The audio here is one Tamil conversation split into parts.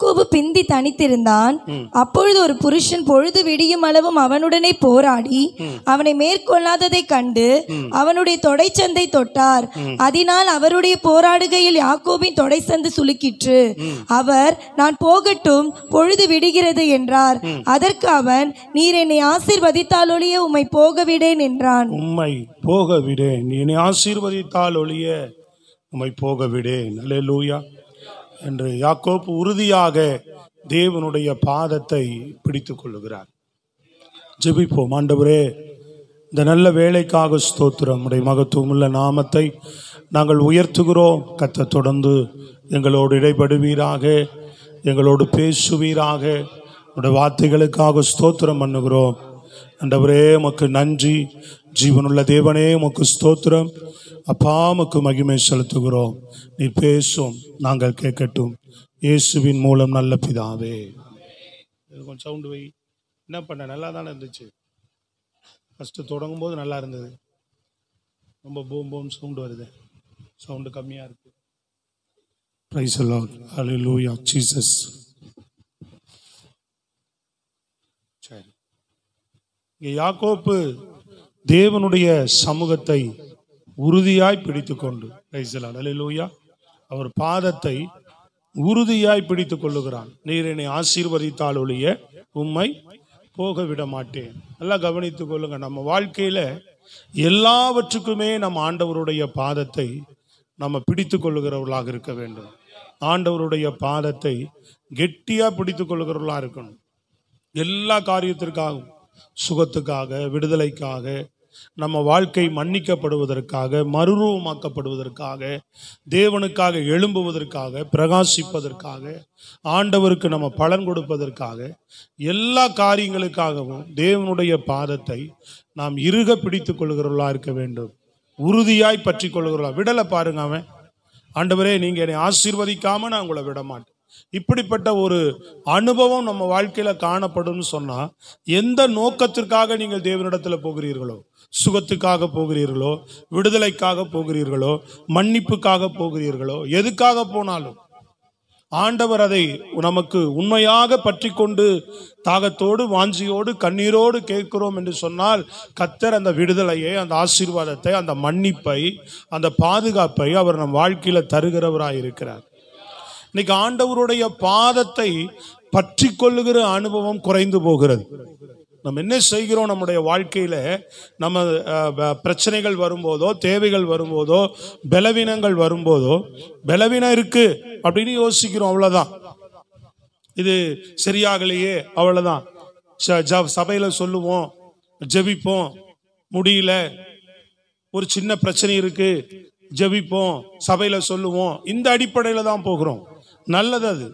யாக்கோபு பிந்தி தனித்திருந்தான். அப்பொழுது ஒரு புருஷன் பொழுது விடியும் அளவும் அவனுடனே போராடி அவனை மேற்கொள்ளாததை கண்டு அவனுடைய தொடைச்சந்தை தொட்டார். அதனால் அவருடைய போராடுகையில் யாக்கோபின் தொடைச்சந்து சுலுக்கிற்று. அவர், நான் போகட்டும், பொழுது விடுகிறது என்றார். அதற்கு அவன், நீர் என்னை ஆசீர்வதித்தால் ஒழிய உம்மை போக விடேன் என்றான். உம்மை போக விடேன், நீ என்னை ஆசீர்வதித்தால் ஒழிய உம்மை போக விடேன். அல்லேலூயா. என்று யாக்கோபு உறுதியாக தேவனுடைய பாதத்தை பிடித்துக் கொள்ளுகிறார். ஜெபிப்போம். ஆண்டவரே, இந்த நல்ல வேலைக்காக ஸ்தோத்திரம். உடைய மகத்துவமுள்ள நாமத்தை நாங்கள் உயர்த்துகிறோம். கர்த்தர் தொடர்ந்து எங்களோடு இடைபடுவீராக, எங்களோடு பேசுவீராக. உடைய வார்த்தைகளுக்காக ஸ்தோத்திரம் பண்ணுகிறோம். ஆண்டவரே, உமக்கு நன்றி. ஜீவனுள்ள தேவனே, உமக்கு ஸ்தோத்திரம். அப்பா, உமக்கு மகிமை செலுத்துகிறோம். நீ பேசும், நாங்கள் கேட்கட்டும். இயேசுவின் மூலம் நல்ல பிதாவே. கொஞ்சம் சவுண்டு வை. என்ன பண்ண? நல்லா தானே இருந்துச்சு. ஃபஸ்ட்டு தொடங்கும் போது நல்லா இருந்தது. ரொம்ப பூம் பூம் சவுண்டு வருது. சவுண்டு கம்மியாக இருக்கு. Price the Lord. Hallelujah Jesus. சரி, இங்கே யாக்கோபு தேவனுடைய சமூகத்தை உறுதியாய் பிடித்து கொண்டு, பிரைஸ் தி லார்ட், ஹல்லேலூயா, அவர் பாதத்தை உறுதியாய் பிடித்து கொள்ளுகிறான். நீர் என்னை ஆசீர்வதித்தால் ஒழிய உம்மை போக விட மாட்டேன். நல்லா கவனித்துக் கொள்ளுங்க. நம்ம வாழ்க்கையில எல்லாவற்றுக்குமே நம்ம ஆண்டவருடைய பாதத்தை நம்ம பிடித்து கொள்ளுகிறவர்களாக இருக்க வேண்டும். ஆண்டவருடைய பாதத்தை கெட்டியா பிடித்து கொள்ளுகிறவர்களாக இருக்கணும். எல்லா காரியத்திற்காகவும், சுகத்துக்காக, விடுதலைக்காக, நம்ம வாழ்க்கை மன்னிக்கப்படுவதற்காக, மறுரூபமாக்கப்படுவதற்காக, தேவனுக்காக எழும்புவதற்காக, பிரகாசிப்பதற்காக, ஆண்டவருக்கு நம்ம பலன் கொடுப்பதற்காக, எல்லா காரியங்களுக்காகவும் தேவனுடைய பாதத்தை நாம் இறுக பிடித்து கொள்கிறவர்களா இருக்க வேண்டும். உறுதியாய் பற்றி கொள்கிறவர்களா. விடலை பாருங்க. அவன், ஆண்டவரே, நீங்க என்னை ஆசீர்வதிக்காம நான் உங்களை விட மாட்டேன். இப்படிப்பட்ட ஒரு அனுபவம் நம்ம வாழ்க்கையில காணப்படும் சொன்னா, எந்த நோக்கத்திற்காக நீங்கள் தேவனிடத்துல போகிறீர்களோ, சுகத்துக்காக போகிறீர்களோ, விடுதலைக்காக போகிறீர்களோ, மன்னிப்புக்காக போகிறீர்களோ, எதுக்காக போனாலும் ஆண்டவர் அதை நமக்கு உண்மையாக பற்றி கொண்டு தாகத்தோடு, வாஞ்சியோடு, கண்ணீரோடு கேட்கிறோம் என்று சொன்னால், கர்த்தர் அந்த விடுதலையை, அந்த ஆசீர்வாதத்தை, அந்த மன்னிப்பை, அந்த பாதுகாப்பை அவர் நம் வாழ்க்கையில தருகிறவராய் இருக்கிறார். இன்னைக்கு ஆண்டவருடைய பாதத்தை பற்றி கொள்ளுகிற அனுபவம் குறைந்து போகிறது. நம்ம என்ன செய்கிறோம்? நம்முடைய வாழ்க்கையில நம்ம பிரச்சனைகள் வரும்போதோ, தேவைகள் வரும்போதோ, பலவீனங்கள் வரும்போதோ, பலவீனம் இருக்கு அப்படின்னு யோசிக்கிறோம். அவ்வளவுதான். இது சரியாகலையே, அவ்வளவுதான். சபையில சொல்லுவோம், ஜெபிப்போம், முடியல, ஒரு சின்ன பிரச்சனை இருக்கு, ஜெபிப்போம், சபையில சொல்லுவோம். இந்த அடிப்படையில தான் போகிறோம். நல்லது அது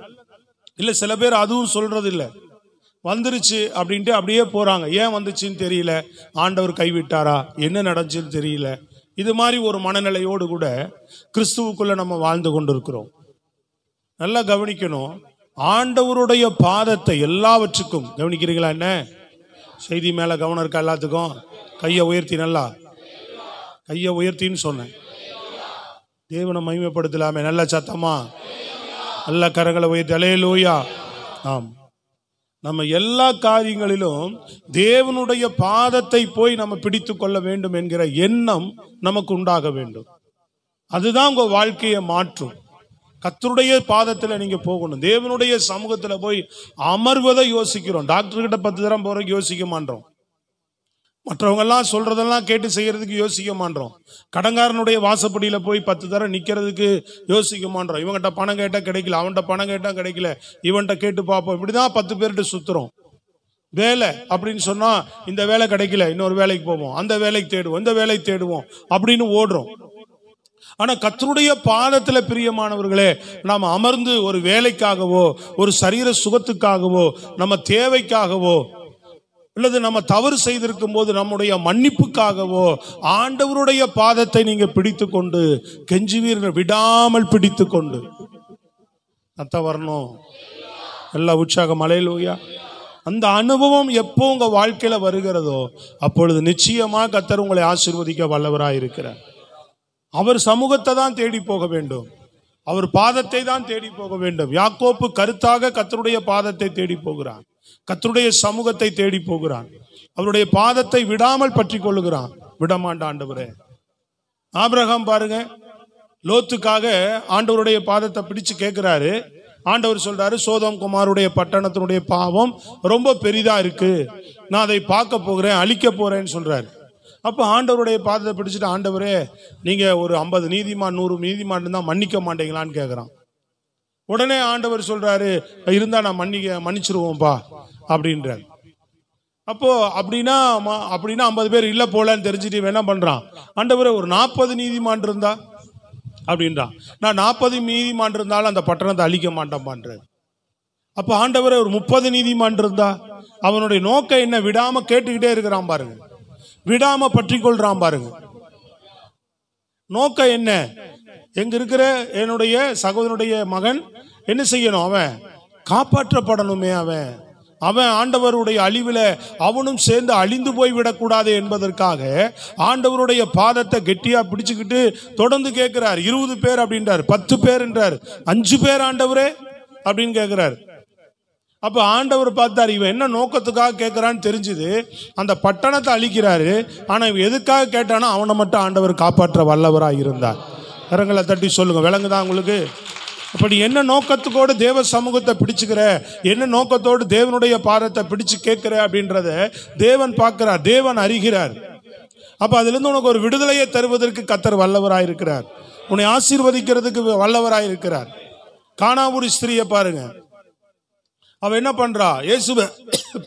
இல்ல. சில பேர் அதுவும் சொல்றது இல்லை, வந்துருச்சு அப்படின்ட்டு அப்படியே போறாங்க. ஏன் வந்துச்சுன்னு தெரியல, ஆண்டவர் கைவிட்டாரா, என்ன நடந்துச்சுன்னு தெரியல. இது மாதிரி ஒரு மனநிலையோடு கூட கிறிஸ்துவுக்குள்ள நம்ம வாழ்ந்து கொண்டிருக்கிறோம். நல்லா கவனிக்கணும். ஆண்டவருடைய பாதத்தை எல்லாவற்றுக்கும், கவனிக்கிறீங்களா? என்ன செய்தி மேல கவனம் இருக்கா எல்லாத்துக்கும்? கையை உயர்த்தி, நல்லா கையை உயர்த்தின்னு சொன்னேன். தேவனை மகிமைப்படுத்தலாமே. நல்ல சத்தமா, நல்ல கரங்களை உயர்த்தி அல்லேலூயா. ஆம், நம்ம எல்லா காரியங்களிலும் தேவனுடைய பாதத்தை போய் நம்ம பிடித்து கொள்ள வேண்டும் என்கிற எண்ணம் நமக்கு உண்டாக வேண்டும். அதுதான் உங்க வாழ்க்கையை மாற்றும். கர்த்தருடைய பாதத்துல நீங்க போகணும். தேவனுடைய சமூகத்துல போய் அமர்வதை யோசிக்கிறோம். டாக்டர் கிட்ட 10 தரம் போறதுக்கு யோசிக்க மாட்டோம். மற்றவங்க எல்லாம் சொல்றதெல்லாம் கேட்டு செய்யறதுக்கு யோசிக்க மாட்டோம். கடங்காரனுடைய வாசப்படியில போய் 10 தரம் நிக்கிறதுக்கு யோசிக்க மாட்டோம். இவன்கிட்ட பணம் கேட்டா கிடைக்கல, அவன்கிட்ட பணம் கேட்டா கிடைக்கல, இவன்கிட்ட கேட்டு பார்ப்போம். இப்படிதான் 10 பேர்கிட்ட சுத்துறோம். வேலை அப்படின்னு சொன்னா, இந்த வேலை கிடைக்கல, இன்னொரு வேலைக்கு போவோம், அந்த வேலைக்கு தேடுவோம், இந்த வேலைக்கு தேடுவோம் அப்படின்னு ஓடுறோம். ஆனா கர்த்தருடைய பாதத்துல பிரியமானவர்களே, நாம் அமர்ந்து ஒரு வேலைக்காகவோ, ஒரு சரீர சுகத்துக்காகவோ, நம்ம தேவைக்காகவோ, அல்லது நம்ம தவறு செய்திருக்கும் போது நம்முடைய மன்னிப்புக்காகவோ ஆண்டவருடைய பாதத்தை நீங்க பிடித்து கொண்டு கெஞ்சுவீர்கள். விடாமல் பிடித்து கொண்டு அத்த வரணும். எல்லா உற்சாகம் அல்லேலூயா. அந்த அனுபவம் எப்போ உங்க வாழ்க்கையில வருகிறதோ அப்பொழுது நிச்சயமா கர்த்தர் உங்களை ஆசீர்வதிக்க வல்லவராய் இருக்கிறார். அவர் சமூகத்தை தான் தேடி போக வேண்டும். அவர் பாதத்தை தான் தேடி போக வேண்டும். யாக்கோப்பு கருத்தாக கர்த்தருடைய பாதத்தை தேடி போகிறான், கர்த்தருடைய சமூகத்தை தேடி போகிறான், அவருடைய பாதத்தை விடாமல் பற்றி கொள்ளுகிறான். விடமாண்ட ஆண்டவரே. ஆபிரகாம் பாருங்க, லோத்துக்காக ஆண்டவருடைய பாதத்தை பிடிச்சு கேட்கிறாரு. ஆண்டவர் சொல்றாரு, சோதோம் குமாருடைய பட்டணத்தினுடைய பாவம் ரொம்ப பெரிதா இருக்கு, நான் அதை பார்க்க போகிறேன், அழிக்க போறேன்னு சொல்றாரு. அப்போ ஆண்டவருடைய பாதத்தை பிடிச்சிட்டு, ஆண்டவரே நீங்க ஒரு 50 நீதிமான் 100 நீதிமான் இருந்தா மன்னிக்க மாட்டீங்களான்னு கேட்குறான். உடனே ஆண்டவர் சொல்றாரு, இருந்தா நான் மன்னிச்சிருவோம்ப்பா அப்படின்றார். அப்போ அப்படின்னா 50 பேர் இல்லை போலன்னு தெரிஞ்சுட்டு இவன் என்ன பண்றான், ஆண்டவரே ஒரு 40 நீதிமான் இருந்தா அப்படின்றான். நான் 40 நீதிமான் இருந்தாலும் அந்த பட்டணத்தை அழிக்க மாட்டேன்பான்றார். அப்போ ஆண்டவரே ஒரு 30 நீதிமான் இருந்தா, அவனுடைய நோக்கம் என்ன, விடாம கேட்டுக்கிட்டே இருக்கிறான் பாருங்க, விடாம பற்றி கொள்றான் பாருங்க. நோக்கம் என்ன, எங்க இருக்கிற என்னுடைய சகோதரனுடைய மகன் என்ன செய்யணும், அவன் காப்பாற்றப்படணுமே, அவன் ஆண்டவருடைய அழிவில் அவனும் சேர்ந்து அழிந்து போய் விடக்கூடாது என்பதற்காக ஆண்டவருடைய பாதத்தை கெட்டியா பிடிச்சுக்கிட்டு தொடர்ந்து கேட்கிறார். 20 பேர் அப்படின்றார், 10 பேர் என்றார், 5 பேர் ஆண்டவரே அப்படின்னு கேட்கிறார். அப்ப ஆண்டவர் பார்த்தார், இவன் என்ன நோக்கத்துக்காக கேட்கிறான்னு தெரிஞ்சுது. அந்த பட்டணத்தை அழிக்கிறாரு, ஆனா இவன் எதுக்காக கேட்டானோ அவனை மட்டும் ஆண்டவர் காப்பாற்ற வல்லவராக இருந்தார். கரங்களை தட்டி சொல்லுங்க, விளங்குதா உங்களுக்கு? அப்படி என்ன நோக்கத்துக்கோடு தேவ சமூகத்தை பிடிச்சுக்கிற, என்ன நோக்கத்தோடு தேவனுடைய பாதத்தை பிடிச்சு கேட்கிற அப்படின்றத தேவன் பார்க்கிறார், தேவன் அறிகிறார். அப்ப அதுல இருந்து உனக்கு ஒரு விடுதலையை தருவதற்கு கர்த்தர் வல்லவராயிருக்கிறார், உன்னை ஆசீர்வதிக்கிறதுக்கு வல்லவராயிருக்கிறார். கானாவூர் ஸ்திரியை பாருங்க, அவ என்ன பண்றா, இயேசுவை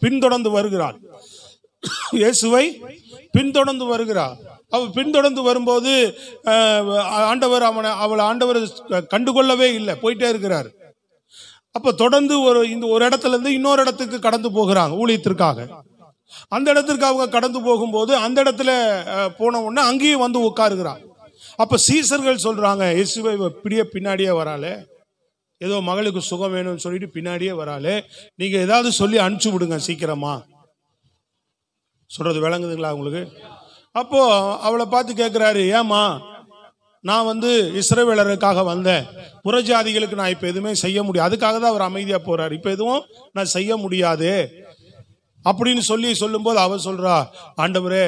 பின்தொடர்ந்து வருகிறாள், இயேசுவை பின்தொடர்ந்து வருகிறாள். அவ பின்தொடர்ந்து வரும்போது அவளை ஆண்டவர் கண்டுகொள்ளவே இல்லை, போயிட்டே இருக்கிறார். அப்ப தொடர்ந்து ஒரு இடத்துல இருந்து இன்னொரு இடத்துக்கு கடந்து போகிறாங்க ஊழியத்திற்காக. அந்த இடத்திற்கு அவங்க கடந்து போகும்போது அந்த இடத்துல போன உடனே அங்கேயும் வந்து உட்காருகிறாங்க. அப்ப சீசர்கள் சொல்றாங்க, இயேசுவை இப்படியே பின்னாடியே வராளே, ஏதோ மகளுக்கு சுகம் வேணும்னு சொல்லிட்டு பின்னாடியே வராளே, நீங்க ஏதாவது சொல்லி அனுப்பிச்சு விடுங்க சீக்கிரமா. சொல்றது விளங்குதுங்களா உங்களுக்கு? அப்போ அவளை பார்த்து கேட்கிறாரு, ஏமா நான் இஸ்ரவேலருக்காக வந்தேன், புறஜாதிகளுக்கு நான் இப்ப எதுவுமே செய்ய முடியாது, அதுக்காக தான் அவர் அமைதியா போறாரு, இப்ப எதுவும் நான் செய்ய முடியாது அப்படின்னு சொல்லும்போது அவர் சொல்றா, ஆண்டவரே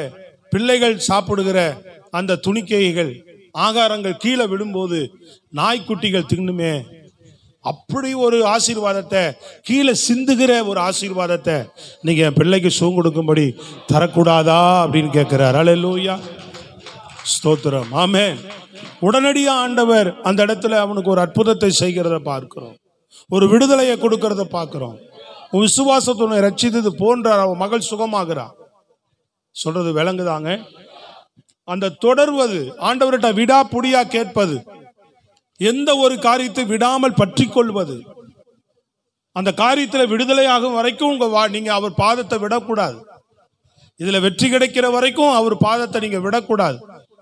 பிள்ளைகள் சாப்பிடுகிற அந்த துணிக்கைகள் ஆகாரங்கள் கீழே விடும்போது நாய்க்குட்டிகள் தின்னுமே, அப்படி ஒரு ஆசீர்வாதத்தை, கீழே சிந்துகிற ஒரு ஆசீர்வாதத்தை நீங்க பிள்ளைக்கு சுகம் கொடுக்கும்படி தரக்கூடாதா அப்படின்னு கேட்கிறார். அல்லேலூயா, ஸ்தோத்திரம், ஆமென். உடனடியா ஆண்டவர் அந்த இடத்துல அவனுக்கு ஒரு அற்புதத்தை செய்கிறத பார்க்கிறோம், ஒரு விடுதலையை கொடுக்கறத பார்க்கிறோம். உன் விசுவாசத்துனை ரட்சித்தது போன்றார், அவன் மகள் சுகமாகிறா. சொல்றது விளங்குதாங்க? அந்த தொடர்வது, ஆண்டவர்கிட்ட விடா புடியா கேட்பது, எந்த ஒரு காரியத்தை விடாமல் பற்றி கொள்வது, அந்த காரியத்தில் விடுதலையாகும் வரைக்கும் நீங்க அவர் பாதத்தை விடக்கூடாது. இதுல வெற்றி கிடைக்கிற வரைக்கும் அவர் பாதத்தை நீங்க விடக்கூடாது.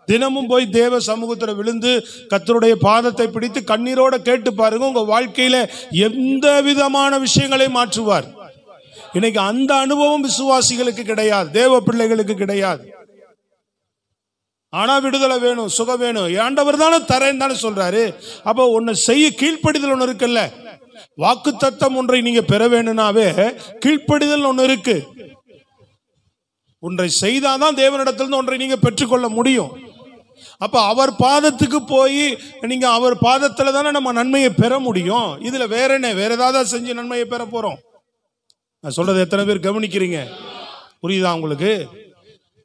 தினமும் போய் தேவ சமூகத்தில் விழுந்து கர்த்தருடைய பாதத்தை பிடித்து கண்ணீரோட கேட்டு பாருங்க, உங்க வாழ்க்கையில எந்த விதமான விஷயங்களை மாற்றுவார். இன்னைக்கு அந்த அனுபவம் விசுவாசிகளுக்கு கிடையாது, தேவ பிள்ளைகளுக்கு கிடையாது. ஆனா விடுதலை வேணும், சுகம் வேணும், ஆண்டவர் தானே தரேன்னு தானே சொல்றாரு. அப்போ ஒன்னு செய்ய கீழ்ப்படிதல் ஒன்று இருக்குல்ல, வாக்கு தத்தம் ஒன்றை நீங்க பெற வேணும்னாவே கீழ்ப்படிதல் ஒன்று இருக்கு. ஒன்றை செய்தாதான் தேவனிடத்திலிருந்து ஒன்றை நீங்க பெற்றுக்கொள்ள முடியும். அப்ப அவர் பாதத்துக்கு போய் நீங்க அவர் பாதத்துல தானே நம்ம நன்மையை பெற முடியும். இதுல வேற என்ன, வேற ஏதாவது செஞ்சு நன்மையை பெற போறோம்? நான் சொல்றது எத்தனை பேர் கவனிக்கிறீங்க? புரியுதா உங்களுக்கு?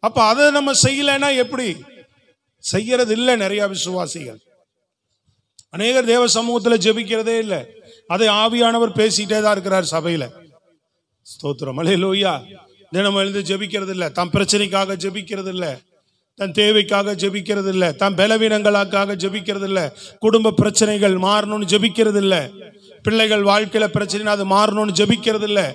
அப்ப அதை நம்ம செய்யலைன்னா எப்படி? செய்யறது இல்லை. நிறைய விசுவாசிகள், அநேகர் தேவ சமூகத்தில் ஜெபிக்கிறதே இல்லை. அதை ஆவியானவர் பேசிட்டே தான் இருக்கிறார் சபையில. ஸ்தோத்திரம், அல்லேலூயா. தினமும் எழுந்து ஜெபிக்கிறது இல்லை, தன் பிரச்சனைக்காக ஜெபிக்கிறது இல்லை, தன் தேவைக்காக ஜெபிக்கிறது இல்லை, தன் பலவீனங்களுக்காக ஜெபிக்கிறது இல்லை, குடும்ப பிரச்சனைகள் மாறணும்னு ஜெபிக்கிறது இல்லை, பிள்ளைகள் வாழ்க்கையில பிரச்சனை அது மாறணும்னு ஜெபிக்கிறது இல்லை,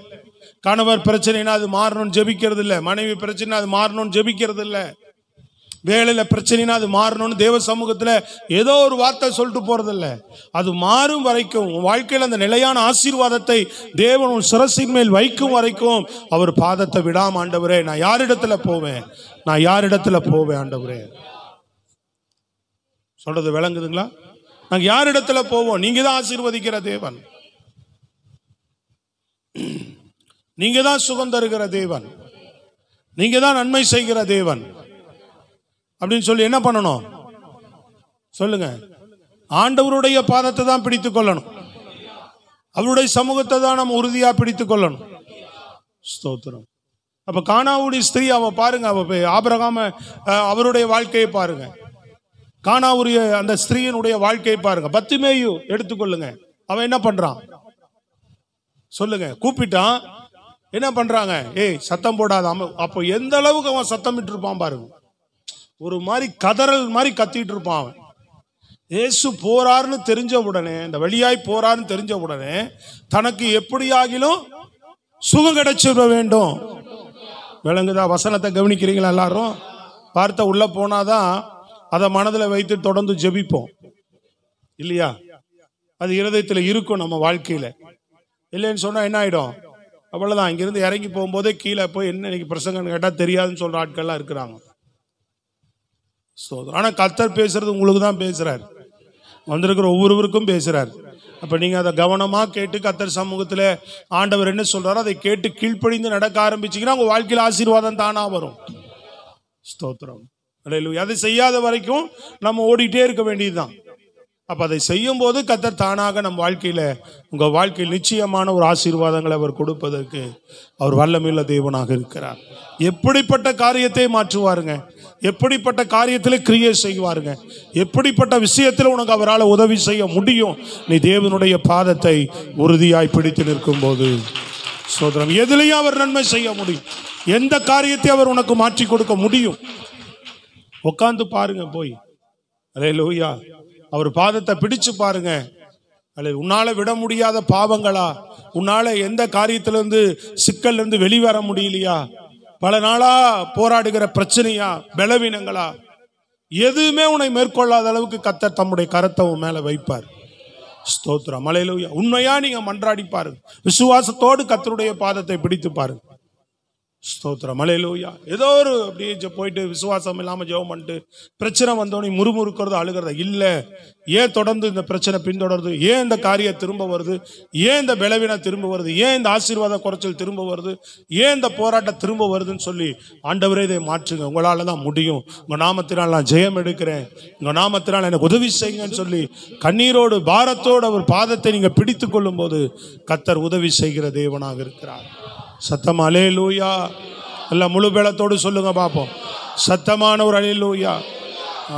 கணவர் பிரச்சனைனா அது மாறணும்னு ஜெபிக்கிறது இல்லை, மனைவி பிரச்சனை அது மாறணும்னு ஜெபிக்கிறது இல்லை, வேலையில பிரச்சனைனா அது மாறணும்னு தேவ சமூகத்துல ஏதோ ஒரு வார்த்தை சொல்லிட்டு போறது இல்லை. அது மாறும் வரைக்கும் உன் வாழ்க்கையில் அந்த நிலையான ஆசீர்வாதத்தை தேவன் உன் சிரசின் மேல் வைக்கும் வரைக்கும் அவர் பாதத்தை விடாம, ஆண்டவரே நான் யாரிடத்துல போவேன், நான் யாரிடத்துல போவேன் ஆண்டவரே. சொல்றது விளங்குதுங்களா? நாங்க யாரிடத்துல போவோம்? நீங்க தான் ஆசீர்வதிக்கிற தேவன், நீங்க தான் சுகம் தருகிற தேவன், நீங்க தான் நன்மை செய்கிற தேவன் அப்படின்னு சொல்லி என்ன பண்ணணும் சொல்லுங்க? ஆண்டவருடைய பாதத்தை தான் பிடித்துக் கொள்ளணும். அவருடைய சமூகத்தை தான் நம்ம உறுதியா பிடித்துக் கொள்ளணும். ஸ்தோத்திரம். அப்ப கானாவுடைய ஸ்திரீ அவ பாருங்க, அவ ஆபிரகாம அவருடைய வாழ்க்கையை பாருங்க, கானாவுடைய அந்த ஸ்திரீயினுடைய வாழ்க்கையை பாருங்க. பத்திமேயு எடுத்துக்கொள்ளுங்க, அவன் என்ன பண்றான் சொல்லுங்க? கூப்பிட்டான், என்ன பண்றாங்க? ஏய் சத்தம் போடாத. அப்போ எந்த அளவுக்கு அவன் சத்தமிட்டு இருப்பான் பாருங்க, ஒரு மாதிரி கதறல் மாதிரி கத்திட்டு இருப்பான் அவன். இயேசு போறாருன்னு தெரிஞ்ச உடனே, இந்த வழியாய் போறாருன்னு தெரிஞ்ச உடனே தனக்கு எப்படியாகிலும் சுகம் கிடைச்சிட வேண்டும். விளங்குதா? வசனத்தை கவனிக்கிறீங்களா எல்லாரும்? வார்த்தை உள்ள போனாதான் அதை மனதில் வைத்து தொடர்ந்து ஜெபிப்போம் இல்லையா? அது இருதயத்தில் இருக்கும் நம்ம வாழ்க்கையில. இல்லைன்னு சொன்னா என்ன ஆயிடும்? அவ்வளவுதான். இங்கிருந்து இறங்கி போகும்போதே கீழே போய் என்ன இன்னைக்கு பிரசங்கன்னு கேட்டா தெரியாதுன்னு சொல்ற ஆட்கள்லாம் இருக்கிறாங்க. ஆனா கர்த்தர் பேசுறது உங்களுக்கு தான் பேசுறாரு, வந்திருக்கிற ஒவ்வொருவருக்கும் பேசுறாரு. அப்ப நீங்க அதை கவனமா கேட்டு கர்த்தர் சமூகத்துல ஆண்டவர் என்ன சொல்றாரோ அதை கேட்டு கீழ்ப்படிந்து நடக்க ஆரம்பிச்சீங்கன்னா உங்க வாழ்க்கையில் ஆசீர்வாதம் தானா வரும். ஸ்தோத்திரம். அதை செய்யாத வரைக்கும் நம்ம ஓடிட்டே இருக்க வேண்டியதுதான். அப்ப அதை செய்யும் போது கர்த்தர் தானாக நம் வாழ்க்கையில, உங்க வாழ்க்கையில் நிச்சயமான ஒரு ஆசீர்வாதங்களை அவர் கொடுப்பதற்கு அவர் வல்லமையுள்ள தேவனாக இருக்கிறார். எப்படிப்பட்ட காரியத்தை மாற்றுவாருங்க, எப்படிப்பட்ட காரியத்தில் கிரியை செய்வாருங்க, எப்படிப்பட்ட விஷயத்தில் உனக்கு அவரால் உதவி செய்ய முடியும். நீ தேவனுடைய பாதத்தை உறுதியாய் பிடித்து நிற்கும் போது சோதரம் எதிலையும் அவர் நன்மை செய்ய முடியும். எந்த காரியத்தை அவர் உனக்கு மாற்றி கொடுக்க முடியும். உட்கார்ந்து பாருங்க போய். அல்லேலூயா. அவர் பாதத்தை பிடிச்சு பாருங்க. உன்னால விட முடியாத பாவங்களா, உன்னால எந்த காரியத்திலிருந்து சிக்கல்ல இருந்து வெளிவர முடியலையா, பல நாளா போராடுகிற பிரச்சனையா, பலவீனங்களா, எதுவுமே உன்னை மேற்கொள்ளாத அளவுக்கு கர்த்தர் தம்முடைய கரத்தை உன் மேல வைப்பார். ஸ்தோத்திரம். அல்லேலூயா. உண்மையா நீங்க மன்றாடி பாருங்க, விசுவாசத்தோடு கர்த்தருடைய பாதத்தை பிடித்து பாருங்க. ஸ்தோத்திரம். அல்லேலூயா. ஏதோ ஒரு அப்படியே போயிட்டு விசுவாசம் இல்லாம ஜெபம் பண்ணிட்டு பிரச்சனை வந்தோடனே முறுமுறுக்கிறது, அழுகிறத இல்ல. ஏன் தொடர்ந்து இந்த பிரச்சனை பின்தொடருது? ஏன் இந்த காரியம் திரும்ப வருது? ஏன் இந்த பலவீனம் திரும்ப வருது? ஏன் இந்த ஆசீர்வாத குறைச்சல் திரும்ப வருது? ஏன் இந்த போராட்டம் திரும்ப வருதுன்னு சொல்லி ஆண்டவரே இதை மாற்றுங்க, உங்களால தான் முடியும், உங்க நாமத்தினால் நான் ஜெயம் எடுக்கிறேன், உங்க நாமத்தினால் எனக்கு உதவி செய்யுங்கன்னு சொல்லி கண்ணீரோடு பாரத்தோடு அவர் பாதத்தை நீங்க பிடித்து கொள்ளும் போது கர்த்தர் உதவி செய்கிற தேவனாக இருக்கிறார். சத்தம் அல்லேலூயா. எல்லாம் முழு பலத்தோடு சொல்லுங்க பாப்போம். சத்தமான ஒரு அல்லேலூயா.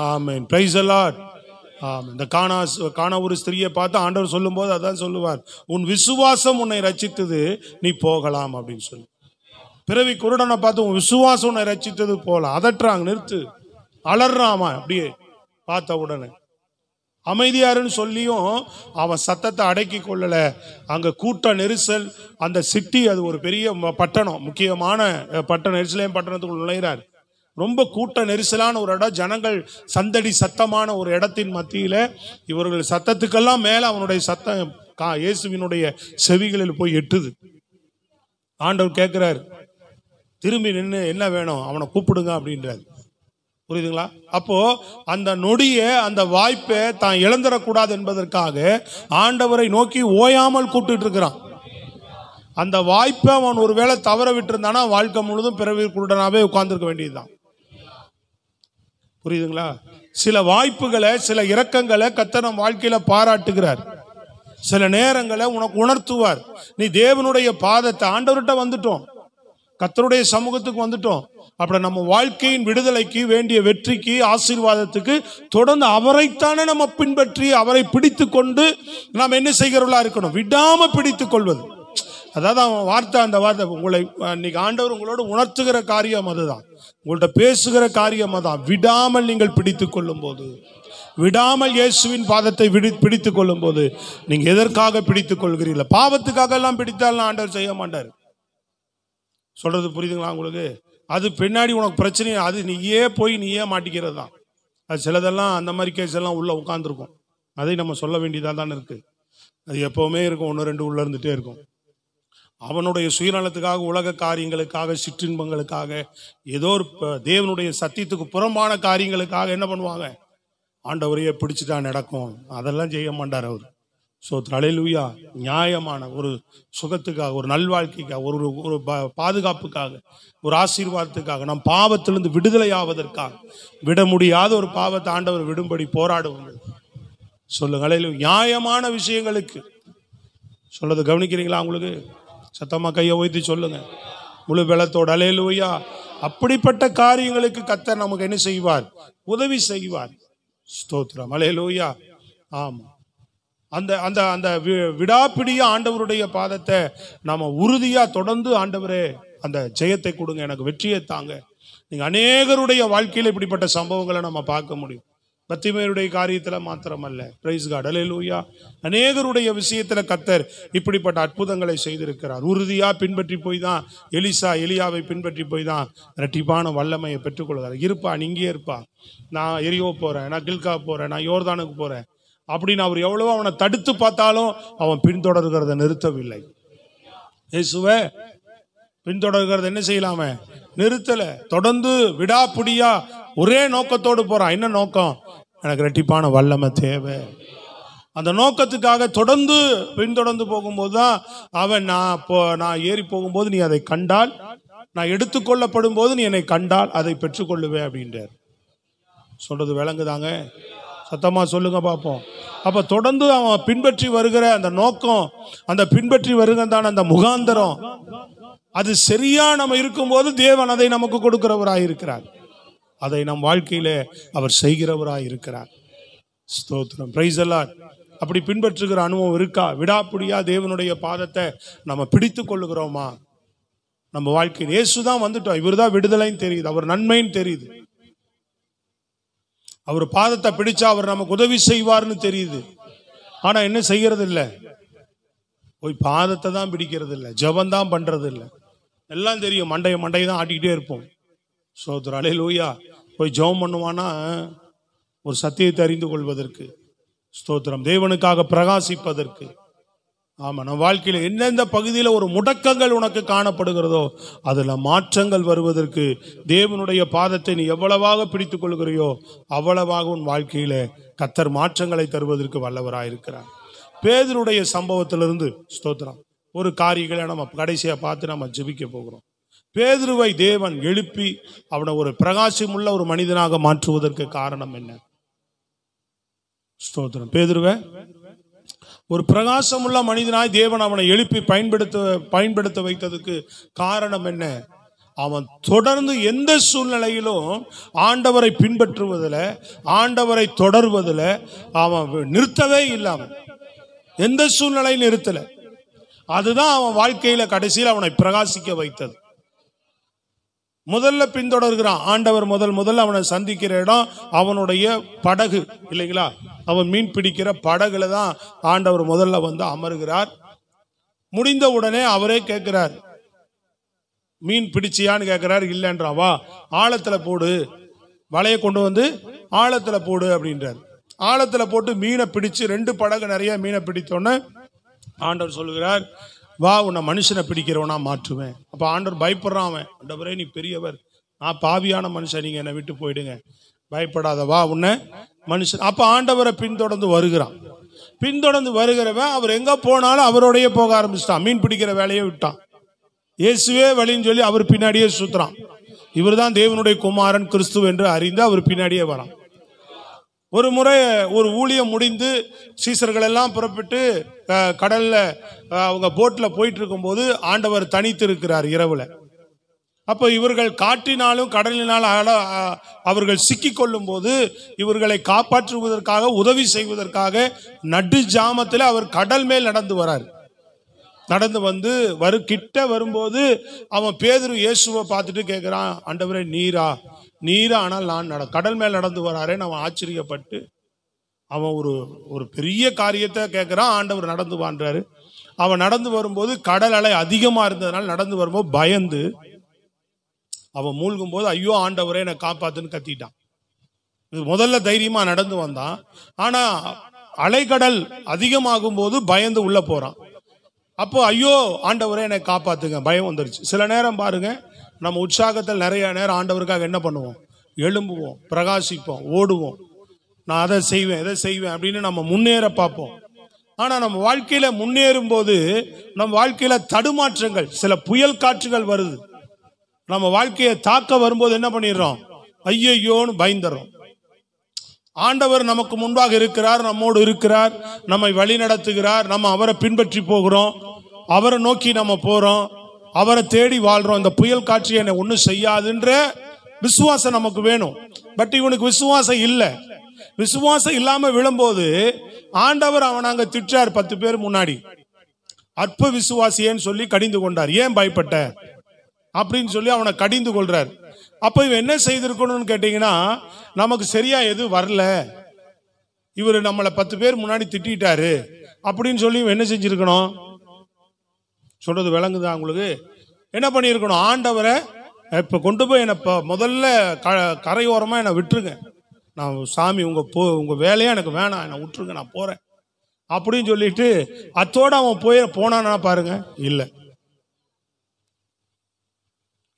ஆமென். Price the Lord. ஆமென். இந்த கானா ஒரு ஸ்திரியை பார்த்து ஆண்டவர் சொல்லும் போது அதான் சொல்லுவார், உன் விசுவாசம் உன்னை ரட்சித்தது, நீ போகலாம் அப்படின்னு சொல்லி. பிறவி குருடனை பார்த்து உன் விசுவாசம் உன்னை ரட்சித்தது போகலாம். அதட்டுறாங்க, நிறுத்து, அலறாமா. அப்படியே பார்த்த உடனே அமைதியாருன்னு சொல்லியும் அவன் சத்தத்தை அடக்கி கொள்ளல. அங்க கூட்ட நெரிசல், அந்த சிட்டி, அது ஒரு பெரிய பட்டணம், முக்கியமான பட்டணம். எருசலேம் பட்டணத்துக்குள் நுழைகிறார். ரொம்ப கூட்ட நெரிசலான ஒரு இடம், ஜனங்கள் சந்தடி சத்தமான ஒரு இடத்தின் மத்தியில இவர்கள் சத்தத்துக்கெல்லாம் மேல அவனுடைய சத்தம் இயேசுவினுடைய செவிகளில் போய் எட்டுது. ஆண்டவர் கேட்கிறார், திரும்பி நின்று என்ன வேணும், அவனை கூப்பிடுங்க அப்படின்றார். புரியுதுங்களா? அப்போ அந்த நொடிய, அந்த வாய்ப்பை தான் இழந்துடக்கூடாது என்பதற்காக ஆண்டவரை நோக்கி ஓயாமல் கூப்பிட்டு இருக்கிறான். அந்த வாய்ப்பை அவன் ஒருவேளை தவற விட்டு இருந்தானா வாழ்க்கை முழுதும் பிறவி குருடனாவே உட்கார்ந்துருக்க வேண்டியதுதான். புரியுதுங்களா? சில வாய்ப்புகளை, சில இரக்கங்களை கர்த்தர் நம் வாழ்க்கையில பாராட்டுகிறார். சில நேரங்களை உனக்கு உணர்த்துவார். நீ தேவனுடைய பாதத்தை, ஆண்டவர்கிட்ட வந்துட்டோம், கர்த்தருடைய சமூகத்துக்கு வந்துட்டோம். அப்படி நம்ம வாழ்க்கையின் விடுதலைக்கு, வேண்டிய வெற்றிக்கு, ஆசீர்வாதத்துக்கு தொடர்ந்து அவரைத்தானே நம்ம பின்பற்றி அவரை பிடித்து கொண்டு நாம் என்ன செய்கிறவர்களா இருக்கணும், விடாம பிடித்து கொள்வது. அதாவது அவன் வார்த்தை, அந்த வார்த்தை உங்களை இன்னைக்கு ஆண்டவர் உங்களோட உணர்த்துகிற காரியம் அதுதான், உங்கள்கிட்ட பேசுகிற காரியம் அதான். விடாமல் நீங்கள் பிடித்து கொள்ளும் போது, விடாமல் இயேசுவின் பாதத்தை பிடித்து கொள்ளும் போது, நீங்க எதற்காக பிடித்துக் கொள்கிறீர்கள்? பாவத்துக்காக எல்லாம் பிடித்தாலும் ஆண்டவர் செய்ய மாட்டார். சொல்றது புரியுதுங்களா உங்களுக்கு? அது பின்னாடி உனக்கு பிரச்சனை, அது நீயே போய் நீயே மாட்டிக்கிறது தான். அது சிலதெல்லாம் அந்த மாதிரி கேஸ் எல்லாம் உள்ள உட்காந்துருக்கும். அதை நம்ம சொல்ல வேண்டியதாக தானே இருக்கு. அது எப்பவுமே இருக்கும், ஒன்று ரெண்டு உள்ள இருந்துட்டே இருக்கும். அவனுடைய சுயநலத்துக்காக, உலக காரியங்களுக்காக, சிற்றின்பங்களுக்காக, ஏதோ ஒரு தேவனுடைய சத்தியத்துக்கு புறம்பான காரியங்களுக்காக என்ன பண்ணுவாங்க, ஆண்டவரையே பிடிச்சிட்டா நடக்கும், அதெல்லாம் செய்ய மாட்டார் அவர். ஸோ அல்லேலூயா. நியாயமான ஒரு சுகத்துக்காக, ஒரு நல்வாழ்க்கைக்காக, ஒரு ஒரு பாதுகாப்புக்காக, ஒரு ஆசீர்வாதத்துக்காக, நம் பாவத்திலிருந்து விடுதலை ஆவதற்காக, விட முடியாத ஒரு பாவத்தை ஆண்டவர் விடும்படி போராடுவாங்க. சொல்லுங்க அல்லேலூயா. நியாயமான விஷயங்களுக்கு சொல்றது கவனிக்கிறீங்களா? உங்களுக்கு சத்தமா கையை உயர்த்தி சொல்லுங்க முழு பலத்தோட. அல்லேலூயா. அப்படிப்பட்ட காரியங்களுக்கு கர்த்தர் நமக்கு என்ன செய்வார்? உதவி செய்வார். ஸ்தோத்திரம். அல்லேலூயா. ஆமா, அந்த அந்த அந்த விடாப்பிடிய ஆண்டவருடைய பாதத்தை நாம உறுதியா தொடர்ந்து, ஆண்டவரே அந்த ஜெயத்தை கொடுங்க, எனக்கு வெற்றியை தாங்க. நீங்க அநேகருடைய வாழ்க்கையில இப்படிப்பட்ட சம்பவங்களை நம்ம பார்க்க முடியும். பத்திமையுடைய காரியத்துல மாத்திரமல்ல. Praise God. அல்லேலூயா. அநேகருடைய விஷயத்துல கர்த்தர் இப்படிப்பட்ட அற்புதங்களை செய்திருக்கிறார். உறுதியா பின்பற்றி போய் தான் எலியாவை பின்பற்றி போய் தான் இரட்டிப்பான வல்லமையை பெற்றுக்கொள்கிறார். இருப்பா, நீ இங்கே இருப்பா, நான் எரியோ போறேன், நான் கில்கா போறேன், நான் யோர்தானுக்கு போறேன் அப்படின்னு அவர் எவ்வளவோ அவனை தடுத்து பார்த்தாலும் அவன் பின்தொடர்கிறத நிறுத்தவில்லை. இயேசுவே பின்தொடர்கிறது என்ன செய்யலாம? நிறுத்தல. தொடர்ந்து விடாப்பிடியா ஒரே நோக்கத்தோடு போறான். என்ன நோக்கம்? எனக்கு இரட்டிப்பான வல்லமை தேவை. அந்த நோக்கத்துக்காக தொடர்ந்து பின்தொடர்ந்து போகும்போது தான் அவன் நான் ஏறி போகும்போது நீ அதை கண்டால், நான் எடுத்துக்கொள்ளப்படும் போது நீ என்னை கண்டால் அதை பெற்றுக்கொள்ளுவே அப்படின்றார். சொல்றது விளங்குதாங்க? சத்தமா சொல்லுங்க பார்ப்போம். அப்ப தொடர்ந்து அவன் பின்பற்றி வருகிற அந்த நோக்கம், அந்த பின்பற்றி வருகிறதான அந்த முகாந்தரம், அது சரியா நம்ம இருக்கும்போது தேவன் அதை நமக்கு கொடுக்கிறவராய் இருக்கிறார். அதை நம் வாழ்க்கையில அவர் செய்கிறவராய் இருக்கிறார். ஸ்தோத்திரம். Price the Lord. அப்படி பின்பற்றுகிற அனுபவம் இருக்கா? விடாப்பிடியா தேவனுடைய பாதத்தை நம்ம பிடித்து கொள்ளுகிறோமா? நம்ம வாழ்க்கையில் இயேசுதான் வந்துட்டோம், இவர் தான் விடுதலைன்னு தெரியுது, அவர் நன்மைன்னு தெரியுது, அவர் பாதத்தை பிடிச்சா அவர் நமக்கு உதவி செய்வார்னு தெரியுது. ஆனா என்ன செய்யறது இல்லை? போய் பாதத்தை தான் பிடிக்கிறது இல்லை, ஜெபம் தான் பண்றது இல்லை. எல்லாம் தெரியும், மண்டையை தான் ஆட்டிக்கிட்டே இருப்போம். ஸ்தோத்திரம். அல்லேலூயா. போய் ஜெபம் பண்ணுவானா ஒரு சத்தியத்தை அறிந்து கொள்வதற்கு, ஸ்தோத்திரம், தேவனுக்காக பிரகாசிப்பதற்கு. ஆமா, நம்ம வாழ்க்கையில எந்தெந்த பகுதியில் ஒரு முடக்கங்கள் உனக்கு காணப்படுகிறதோ அதுல மாற்றங்கள் வருவதற்கு தேவனுடைய பாதத்தை நீ எவ்வளவாக பிடித்துக் கொள்கிறையோ அவ்வளவாக உன் வாழ்க்கையில கர்த்தர் மாற்றங்களை தருவதற்கு வல்லவராயிருக்கிறார். பேதுருடைய சம்பவத்திலிருந்து ஸ்தோத்திரம் ஒரு காரியங்களை நம்ம கடைசியா பார்த்து நம்ம ஜெபிக்க போகிறோம். பேதுருவை தேவன் எழுப்பி அவனை ஒரு பிரகாசமுள்ள ஒரு மனிதனாக மாற்றுவதற்கு காரணம் என்ன? ஸ்தோத்திரம். பேதுருவை ஒரு பிரகாசமுள்ள மனிதனாய் தேவன் அவனை எழுப்பி பயன்படுத்த வைத்ததுக்கு காரணம் என்ன? அவன் தொடர்ந்து எந்த சூழ்நிலையிலும் ஆண்டவரை பின்பற்றுவதில், ஆண்டவரை தொடர்வதில் அவன் நிறுத்தவே இல்லாமல், எந்த சூழ்நிலையும் நிறுத்தல. அதுதான் அவன் வாழ்க்கையில கடைசியில் அவனை பிரகாசிக்க வைத்தது. முதல்ல பின்தொடர்கிறான் ஆண்டவர். முதல்ல அவனை சந்திக்கிற இடம் அவனுடைய படகு இல்லைங்களா? அவன் மீன் பிடிக்கிற படகுல தான் ஆண்டவர் முதல்ல வந்து அமர்கிறார். முடிந்த உடனே அவரே கேட்கிறார், மீன் பிடிச்சியான்னு கேட்கிறார். இல்லைன்றான். வா ஆழத்துல போடு, வலையை கொண்டு வந்து ஆழத்துல போடு அப்படின்றார். ஆழத்துல போட்டு மீனை பிடிச்சு 2 படகு நிறைய மீனை பிடித்தோன்னு ஆண்டவர் சொல்லுகிறார், வா உன்னை மனுஷனை பிடிக்கிறவனா மாற்றுவேன். அப்ப ஆண்டவர் பயப்படுறான். அவன், ஆண்டவரே நீ பெரியவர், நான் பாவியான மனுஷன், நீங்க என்னை விட்டு போயிடுங்க, பயப்படாத, வா உன்னை மனுஷன். அப்ப ஆண்டவரை பின்தொடர்ந்து வருகிறான். பின்தொடர்ந்து வருகிறவன் அவர் எங்க போனாலும் அவரோடைய போக ஆரம்பிச்சிட்டான். மீன் பிடிக்கிற வேலையை விட்டான். இயேசுவே வழின்னு சொல்லி அவர் பின்னாடியே சுத்துறான். இவர் தான் தேவனுடைய குமாரன் கிறிஸ்து என்று அறிந்து அவர் பின்னாடியே வரான். ஒரு முறை ஒரு ஊழியம் முடிந்து சீசர்கள் எல்லாம் புறப்பட்டு கடல்ல அவங்க போட்ல போயிட்டு இருக்கும் போது ஆண்டவர் தனித்து இருக்கிறார் இரவுல. அப்ப இவர்கள் காற்றினாலும் கடலினாலும் அவர்கள் சிக்கிக் கொள்ளும் போது இவர்களை காப்பாற்றுவதற்காக, உதவி செய்வதற்காக நடு ஜாமத்தில் அவர் கடல் மேல் நடந்து வரார். நடந்து வந்து கிட்ட வரும்போது அவன் பேதுரு இயேசுவை பார்த்துட்டு கேட்கிறான், ஆண்டவரே நீரா? ஆனால் நான் கடல் மேல் நடந்து வராரேன்னு அவன் ஆச்சரியப்பட்டு அவன் ஒரு பெரிய காரியத்தை கேட்கிறான். ஆண்டவர் நடந்து வான்றாரு. அவன் நடந்து வரும்போது கடல் அலை அதிகமா இருந்ததுனால நடந்து வரும்போது பயந்து அவன் மூழ்கும் போது, ஐயோ ஆண்டவரே என்னை காப்பாத்துன்னு கத்திட்டான். முதல்ல தைரியமா நடந்து வந்தான். ஆனா அலைக்கடல் அதிகமாகும் போது பயந்து உள்ள போறான். அப்போ ஐயோ ஆண்டவரே என்னை காப்பாத்துங்க, பயம் வந்துருச்சு. சில நேரம் பாருங்க, நம்ம உற்சாகத்தில் நிறைய நேரம் ஆண்டவருக்காக என்ன பண்ணுவோம்? எழும்புவோம், பிரகாசிப்போம், ஓடுவோம். நான் அதை செய்வேன் எதை செய்வேன் அப்படின்னு நம்ம முன்னேற பார்ப்போம். ஆனா நம்ம வாழ்க்கையில முன்னேறும் போது நம்ம வாழ்க்கையில தடுமாற்றங்கள், சில புயல் காற்றுகள் வருது. நம்ம வாழ்க்கையை தாக்க வரும்போது என்ன பண்ணிடுறோம்? ஐயோன்னு பயந்துறோம். ஆண்டவர் நமக்கு முன்பாக இருக்கிறார், நம்மோடு இருக்கிறார், நம்மை வழி நடத்துகிறார், நம்ம அவரை பின்பற்றி போகிறோம், அவரை நோக்கி நம்ம போறோம், அவரை தேடி வாழ்றோம். இந்த புயல் காட்சி என்னை ஒன்றும் செய்யாதுன்ற விசுவாசம் நமக்கு வேணும். பட் இவனுக்கு விசுவாசம் இல்லை. விசுவாசம் இல்லாம விழும்போது ஆண்டவர் அவன் அங்க திட்டார் 10 பேர் முன்னாடி. அற்ப விசுவாசியேன்னு சொல்லி கடிந்து கொண்டார். ஏன் பயப்பட்ட அப்படின்னு சொல்லி அவனை கடிந்து கொள்றார். அப்ப இவன் என்ன செய்திருக்கணும்னு கேட்டீங்கன்னா, நமக்கு சரியா எது வரல, இவர் நம்மளை 10 பேர் முன்னாடி திட்டாரு அப்படின்னு சொல்லி இவன் என்ன செஞ்சிருக்கணும்? சொல்றது விளங்குதா உங்களுக்கு? என்ன பண்ணியிருக்கணும்? ஆண்டவரை இப்ப கொண்டு போய் என்னை முதல்ல கரையோரமா என்னை விட்டுருங்க, நான் சாமி உங்க வேலையா எனக்கு வேணாம், என்னை விட்டுருங்க, நான் போறேன் அப்படின்னு சொல்லிட்டு அத்தோட அவன் போனானா பாருங்க. இல்லை,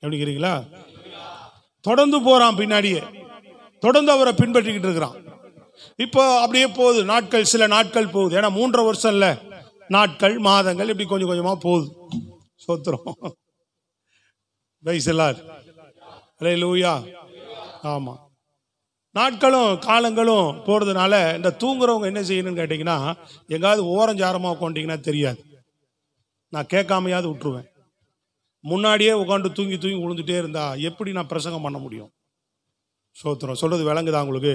எப்படிங்கிறீங்களா? தொடர்ந்து போறான், பின்னாடியே தொடர்ந்து அவரை பின்பற்றிக்கிட்டு இருக்கிறான். இப்போ அப்படியே போகுது நாட்கள், சில நாட்கள் போகுது. ஏன்னா 3.5 வருஷம் இல்ல, நாட்கள் மாதங்கள் இப்படி கொஞ்சம் கொஞ்சமா போகுது. சோத்திரம். அல்லேலூயா. ஆமா, நாட்களும் காலங்களும் போறதுனால இந்த தூங்குறவங்க என்ன செய்யணும்னு கேட்டீங்கன்னா, எங்காவது ஓரஞ்சாரமா உட்காந்துட்டீங்கன்னா தெரியாது, நான் கேட்காமையாவது விட்டுருவேன். முன்னாடியே உட்காந்து தூங்கி தூங்கி விழுந்துட்டே இருந்தா எப்படி நான் பிரசங்கம் பண்ண முடியும்? சோத்திரம். சொல்றது விளங்குதா உங்களுக்கு?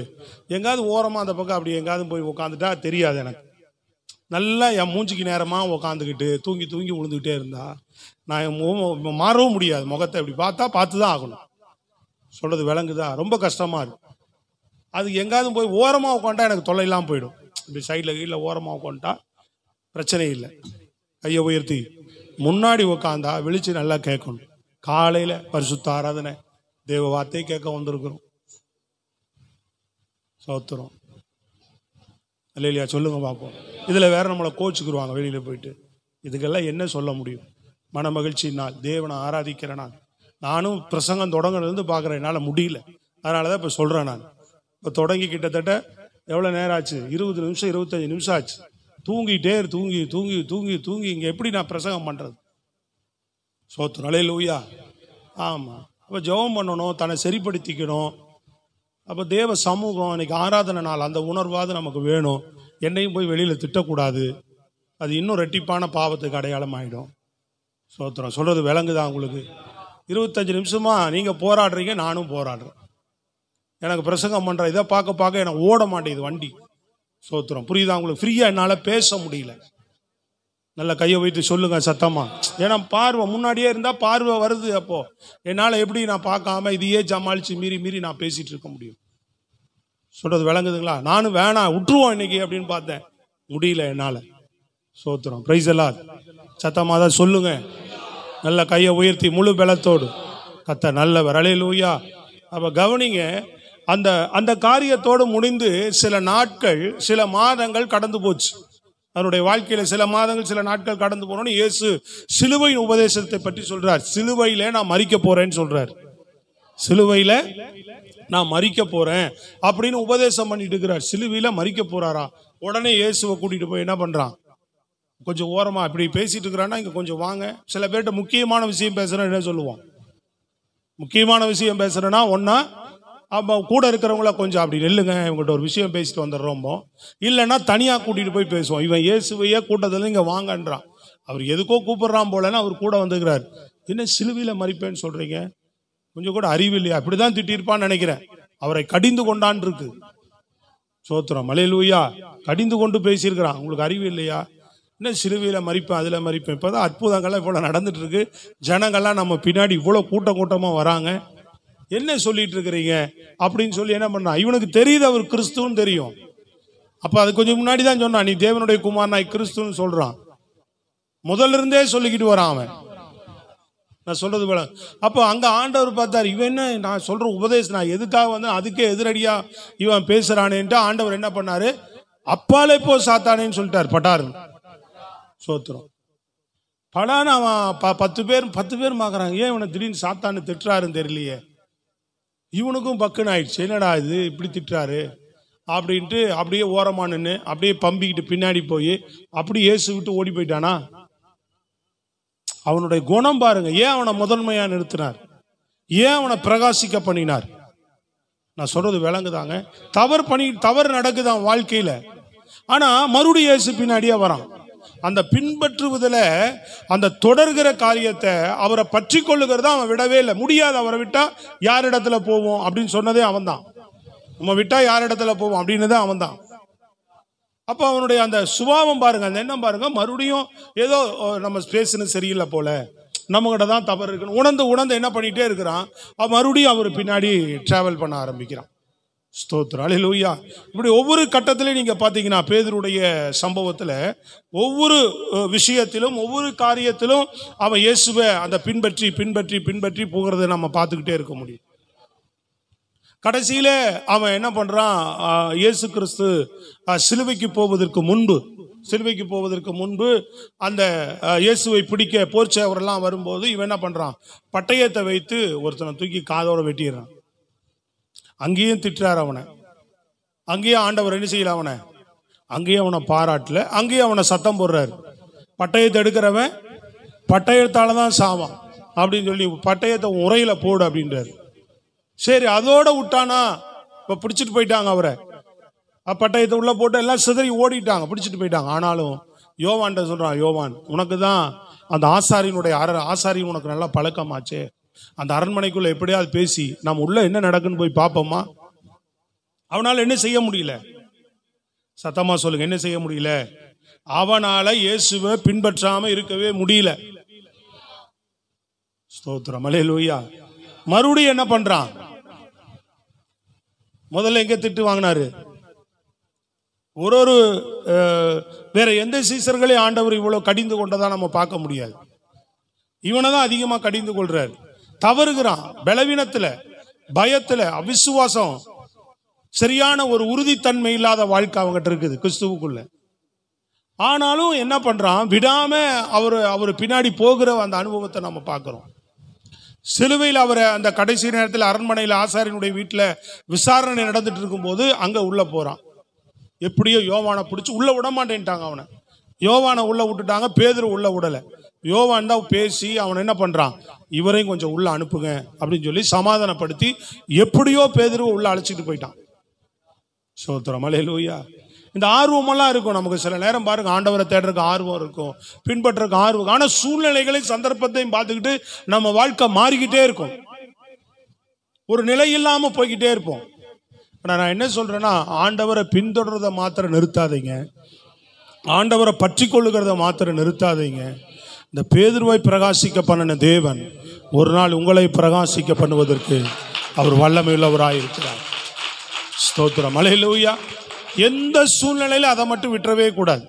எங்காவது ஓரமா அந்த பக்கம் அப்படி எங்காவது போய் உட்காந்துட்டா தெரியாது எனக்கு. நல்லா என் மூஞ்சிக்கு நேரமா உட்காந்துக்கிட்டு தூங்கி தூங்கி விழுந்துக்கிட்டே இருந்தா நான் மாறவும் முடியாது. முகத்தை இப்படி பார்த்துதான் ஆகணும். சொல்றது விளங்குதா? ரொம்ப கஷ்டமா இருக்கு. அது எங்காவது போய் ஓரமா உட்காந்துட்டா எனக்கு தொல்லை இல்லாம போயிடும். இப்படி சைட்ல கீழே ஓரமா உட்காந்துட்டா பிரச்சனை இல்லை. கையை உயர்த்தி முன்னாடி உட்காந்தா விழிச்சு நல்லா கேட்கணும். காலையில பரிசுத்த ஆராதனை தேவ வார்த்தை கேட்க வந்திருக்கிறோம். சோத்திரம். இல்லையா? சொல்லுங்க பார்ப்போம். இதுல வேற நம்மளை கோச்சுக்குருவாங்க வெளியில போயிட்டு. இதுக்கெல்லாம் என்ன சொல்ல முடியும்? மன மகிழ்ச்சி நாள், தேவனை ஆராதிக்கிற நாள். நானும் பிரசங்கம் தொடங்கினது பார்க்குறேன், என்னால் முடியல, அதனாலதான் இப்போ சொல்றேன். நான் இப்போ தொடங்கி கிட்டத்தட்ட எவ்வளோ நேரம் ஆச்சு? 20 நிமிஷம் 25 நிமிஷம் ஆச்சு. தூங்கிட்டே தூங்கி தூங்கி தூங்கி தூங்கி இங்கே எப்படி நான் பிரசங்கம் பண்ணுறது? சோத்திரம். அல்லேலூயா. ஆமாம். அப்போ ஜெபம் பண்ணணும், தன்னை சரிப்படுத்திக்கணும். அப்போ தேவ சமூகம் இன்னைக்கு ஆராதனை நாள், அந்த உணர்வாது நமக்கு வேணும். என்னையும் போய் வெளியில் திட்டக்கூடாது, அது இன்னும் ரெட்டிப்பான பாவத்துக்கு அடையாளம் ஆகிடும். சோத்திரம். சொல்கிறது விளங்குதா உங்களுக்கு? 25 நிமிஷமா நீங்கள் போராடுறீங்க, நானும் போராடுறேன். எனக்கு பிரசங்கம் பண்ணுற இதை பார்க்க பார்க்க எனக்கு ஓட மாட்டேங்குது வண்டி. சோத்திரம். புரியுதா உங்களுக்கு? ஃப்ரீயாக என்னால் பேச முடியல. நல்ல கையை வைத்து சொல்லுங்க சத்தமா. ஏன்னா பார்வை முன்னாடியே இருந்தால் பார்வை வருது. அப்போ என்னால் எப்படி நான் பார்க்காம இதையே சமாளித்து மீறி மீறி நான் பேசிட்டு இருக்க முடியும்? சொல்றது விளங்குதுங்களா? நானும் வேணாம் விட்டுருவோம் இன்னைக்கு அப்படின்னு பார்த்தேன், முடியல என்னால். சோத்திரம். பிரைஸ் எல்லாம் சத்தமாக தான் சொல்லுங்க. நல்ல கையை உயர்த்தி முழு பலத்தோடு. கத்த நல்லவர். அல்லேலூயா. அப்போ கவனிங்க, அந்த அந்த காரியத்தோடு முடிந்து சில நாட்கள் சில மாதங்கள் கடந்து போச்சு. அவருடைய வாழ்க்கையில சில மாதங்கள் சில நாட்கள் கடந்து போனோன்னு இயேசு சிலுவையின் உபதேசத்தை பற்றி சொல்றார். சிலுவையில நான் மரிக்க போறேன்னு சொல்றார். சிலுவையில நான் மரிக்க போறேன் அப்படின்னு உபதேசம் பண்ணிட்டு இருக்கிறார். சிலுவையில மரிக்க போறாரா? உடனே இயேசுவை கூட்டிட்டு போய் என்ன பண்றான்? கொஞ்சம் ஓரமா இப்படி பேசிட்டு இருக்கிறான்னா இங்க கொஞ்சம் வாங்க. சில பேர்கிட்ட முக்கியமான விஷயம் பேசுறேன் என்ன சொல்லுவோம்? முக்கியமான விஷயம் பேசுறேன்னா ஒன்னா அப்போ கூட இருக்கிறவங்கள கொஞ்சம் அப்படி நெல்லுங்க, இவங்ககிட்ட ஒரு விஷயம் பேசிட்டு வந்துடுறோம். இல்லைன்னா தனியாக கூட்டிகிட்டு போய் பேசுவோம். இவன் இயேசுவையே கூட்டத்தில் இங்கே வாங்கன்றான், அவர் எதுக்கோ கூப்பிடுறான் போலன்னா அவர் கூட வந்துக்கிறார். என்ன சிலுவையில் மறிப்பேன்னு சொல்கிறீங்க? கொஞ்சம் கூட அறிவு இல்லையா? அப்படி தான் திட்டிருப்பான்னு நினைக்கிறேன். அவரை கடிந்து கொண்டான் இருக்கு. சோத்திரம். அல்லேலூயா. கடிந்து கொண்டு பேசியிருக்கிறான். உங்களுக்கு அறிவு இல்லையா? என்ன சிலுவையில் மறிப்பேன், அதில் மறிப்பேன். இப்போ தான் அற்புதங்கள்லாம் இவ்வளோ நடந்துட்டு இருக்கு. ஜனங்கள்லாம் நம்ம பின்னாடி இவ்வளோ கூட்டமாக வராங்க. என்ன சொல்லிட்டு இருக்கிறீங்க அப்படின்னு சொல்லி என்ன பண்ணா? இவனுக்கு தெரியுது அவர் கிறிஸ்துன்னு தெரியும். அப்ப அது கொஞ்சம் முன்னாடி தான் சொன்னான், நீ தேவனுடைய குமார், நான் கிறிஸ்துன்னு சொல்றான். முதல்ல இருந்தே சொல்லிக்கிட்டு வரான் அவன். நான் சொல்றது போல. அப்போ அங்க ஆண்டவர் பார்த்தார், இவன் என்ன நான் சொல்ற உபதேசம் நான் எதுக்காக வந்து அதுக்கே எதிரடியா இவன் பேசுறானேன்ட்டு ஆண்டவர் என்ன பண்ணாரு? அப்பாலே போ சாத்தானேன்னு சொல்லிட்டார். பட்டாரு. சோத்திரம். படான்னு அவன் 10 பேர் பார்க்கறாங்க. ஏன் இவனை திடீர்னு சாத்தான்னு திட்டுறாருன்னு தெரியலையே. இவனுக்கும் பக்குன்னு ஆயிடுச்சு. என்னடா இது இப்படி திட்டுறாரு? அப்படின்ட்டு அப்படியே ஓரமா நின்று அப்படியே பம்பிக்கிட்டு பின்னாடி போய் அப்படி இயேசு விட்டு ஓடி போயிட்டானா? அவனுடைய குணம் பாருங்க. ஏன் அவனை முதன்மையா நிறுத்தினார்? ஏன் அவனை பிரகாசிக்க பண்ணினார்? நான் சொல்றது விளங்குதாங்க. தவறு நடக்குதான் வாழ்க்கையில. ஆனா மறுபடியும் இயேசு பின்னாடியே வரான். அந்த பின்பற்றுவதில் அந்த தொடர்கிற காரியத்தை அவரை பற்றி கொள்ளுகிறத அவன் விடவே இல்லை. முடியாது. அவரை விட்டா யார் இடத்துல போவோம் அப்படின்னு சொன்னதே அவன் தான். நம்ம விட்டா யார் இடத்துல போவோம் அப்படின்னதே அவன் தான். அப்போ அவனுடைய அந்த சுபாவம் பாருங்க, அந்த எண்ணம் பாருங்க. மறுபடியும் ஏதோ நம்ம பேசுனது சரியில்லை போல, நம்ம கிட்ட தான் தவறு இருக்குன்னு உணர்ந்து என்ன பண்ணிட்டே இருக்கிறான். மறுபடியும் அவர் பின்னாடி டிராவல் பண்ண ஆரம்பிக்கிறான். ஸ்தோத்திரம், அல்லேலூயா. இப்படி ஒவ்வொரு கட்டத்திலையும் நீங்க பாத்தீங்கன்னா பேதுருடைய சம்பவத்துல ஒவ்வொரு விஷயத்திலும் ஒவ்வொரு காரியத்திலும் அவன் இயேசுவை அந்த பின்பற்றி போகிறத நம்ம பார்த்துக்கிட்டே இருக்க முடியும். கடைசியில அவன் என்ன பண்றான்? இயேசு கிறிஸ்து சிலுவைக்கு போவதற்கு முன்பு அந்த இயேசுவை பிடிக்க போர்ச்சவரெல்லாம் வரும்போது இவன் என்ன பண்றான்? பட்டயத்தை வைத்து ஒருத்தனை தூக்கி காதோட வெட்டிடுறான். அங்கேயும் திட்டுறார் அவனை. அங்கேயும் ஆண்டவர் என்ன செய்யல அவனை? அங்கேயும் அவனை பாராட்டல. அங்கேயும் அவனை சத்தம் போடுறாரு. பட்டயத்தை எடுக்கிறவன் பட்டயத்தால தான் சாவான் அப்படின்னு சொல்லி பட்டயத்தை உரையில போடு அப்படின்றாரு. சரி, அதோட விட்டானா? இப்ப பிடிச்சிட்டு போயிட்டாங்க அவரை. பட்டயத்தை உள்ள போட்டு எல்லாம் சிதறி ஓடிட்டாங்க, பிடிச்சிட்டு போயிட்டாங்க. ஆனாலும் யோவான்ட்ட சொல்றான், யோவான் உனக்கு தான் அந்த ஆசாரியன் உனக்கு நல்லா பழக்கமாச்சே, அந்த அரண்மனைக்குள்ள எப்படியாவது பேசி நம்ம உள்ள என்ன நடக்குன்னு போய் பார்ப்போமா? அவனால என்ன செய்ய முடியல? சத்தமா சொல்லுங்க, என்ன செய்ய முடியல? அவனால இயேசுவை பின்பற்றாம இருக்கவே முடியல. ஸ்தோத்திரம், அல்லேலூயா. மறுபடியும் என்ன பண்றான்? முதல்ல எங்க திட்டு வாங்கினாரு? ஒரு வேற எந்த சீசர்களையும் ஆண்டவர் இவ்வளவு கடிந்து கொண்டதா நம்ம பார்க்க முடியாது. இவனை தான் அதிகமா கடிந்து கொள்றாரு. தவறுகிறான். பலவீனத்துல, பயத்துல, அவிசுவாசம், சரியான ஒரு உறுதித்தன்மை இல்லாத வாழ்க்கை அவங்ககிட்ட இருக்குது கிறிஸ்துவுக்குள்ள. ஆனாலும் என்ன பண்றான்? விடாம அவர் பின்னாடி போகிற அந்த அனுபவத்தை நம்ம பார்க்கிறோம். சிலுவையில் அவரை அந்த கடைசி நேரத்தில் அரண்மனையில் ஆசாரியனுடைய வீட்டில் விசாரணை நடந்துட்டு இருக்கும்போது அங்க உள்ள போறான். எப்படியோ யோவானை பிடிச்சி உள்ள விட மாட்டேன்ட்டாங்க. அவனை யோவானை உள்ள விட்டுட்டாங்க, பேதுரு உள்ள விடல. யோவான் தான் பேசி அவனை என்ன பண்றான்? இவரையும் கொஞ்சம் உள்ள அனுப்புங்க அப்படின்னு சொல்லி சமாதானப்படுத்தி எப்படியோ பேதுருவை உள்ள அழைச்சிட்டு போயிட்டான். ஸ்தோத்திரம், அல்லேலூயா. இந்த ஆர்வமெல்லாம் இருக்கும் நமக்கு. சில நேரம் பாருங்க, ஆண்டவரை தேடுறதுக்கு ஆர்வம் இருக்கும், பின்பற்றுறதுக்கு ஆர்வம். ஆனா சூழ்நிலைகளையும் சந்தர்ப்பத்தையும் பார்த்துக்கிட்டு நம்ம வாழ்க்கை மாறிக்கிட்டே இருக்கும். ஒரு நிலை இல்லாம போய்கிட்டே இருப்போம். நான் என்ன சொல்றேன்னா, ஆண்டவரை பின்தொடர்றத மாத்திரம் நிறுத்தாதீங்க, ஆண்டவரை பற்றி கொள்ளுகிறத மாத்திரம் நிறுத்தாதீங்க. இந்த பேதுருவை பிரகாசிக்க பண்ணின தேவன் ஒரு நாள் உங்களை பிரகாசிக்க பண்ணுவதற்கு அவர் வல்லமையுள்ளவராயிருக்கிறார். ஸ்தோத்திரம், அல்லேலூயா. எந்த சூழ்நிலையில அதை மட்டும் விட்டுறவே கூடாது.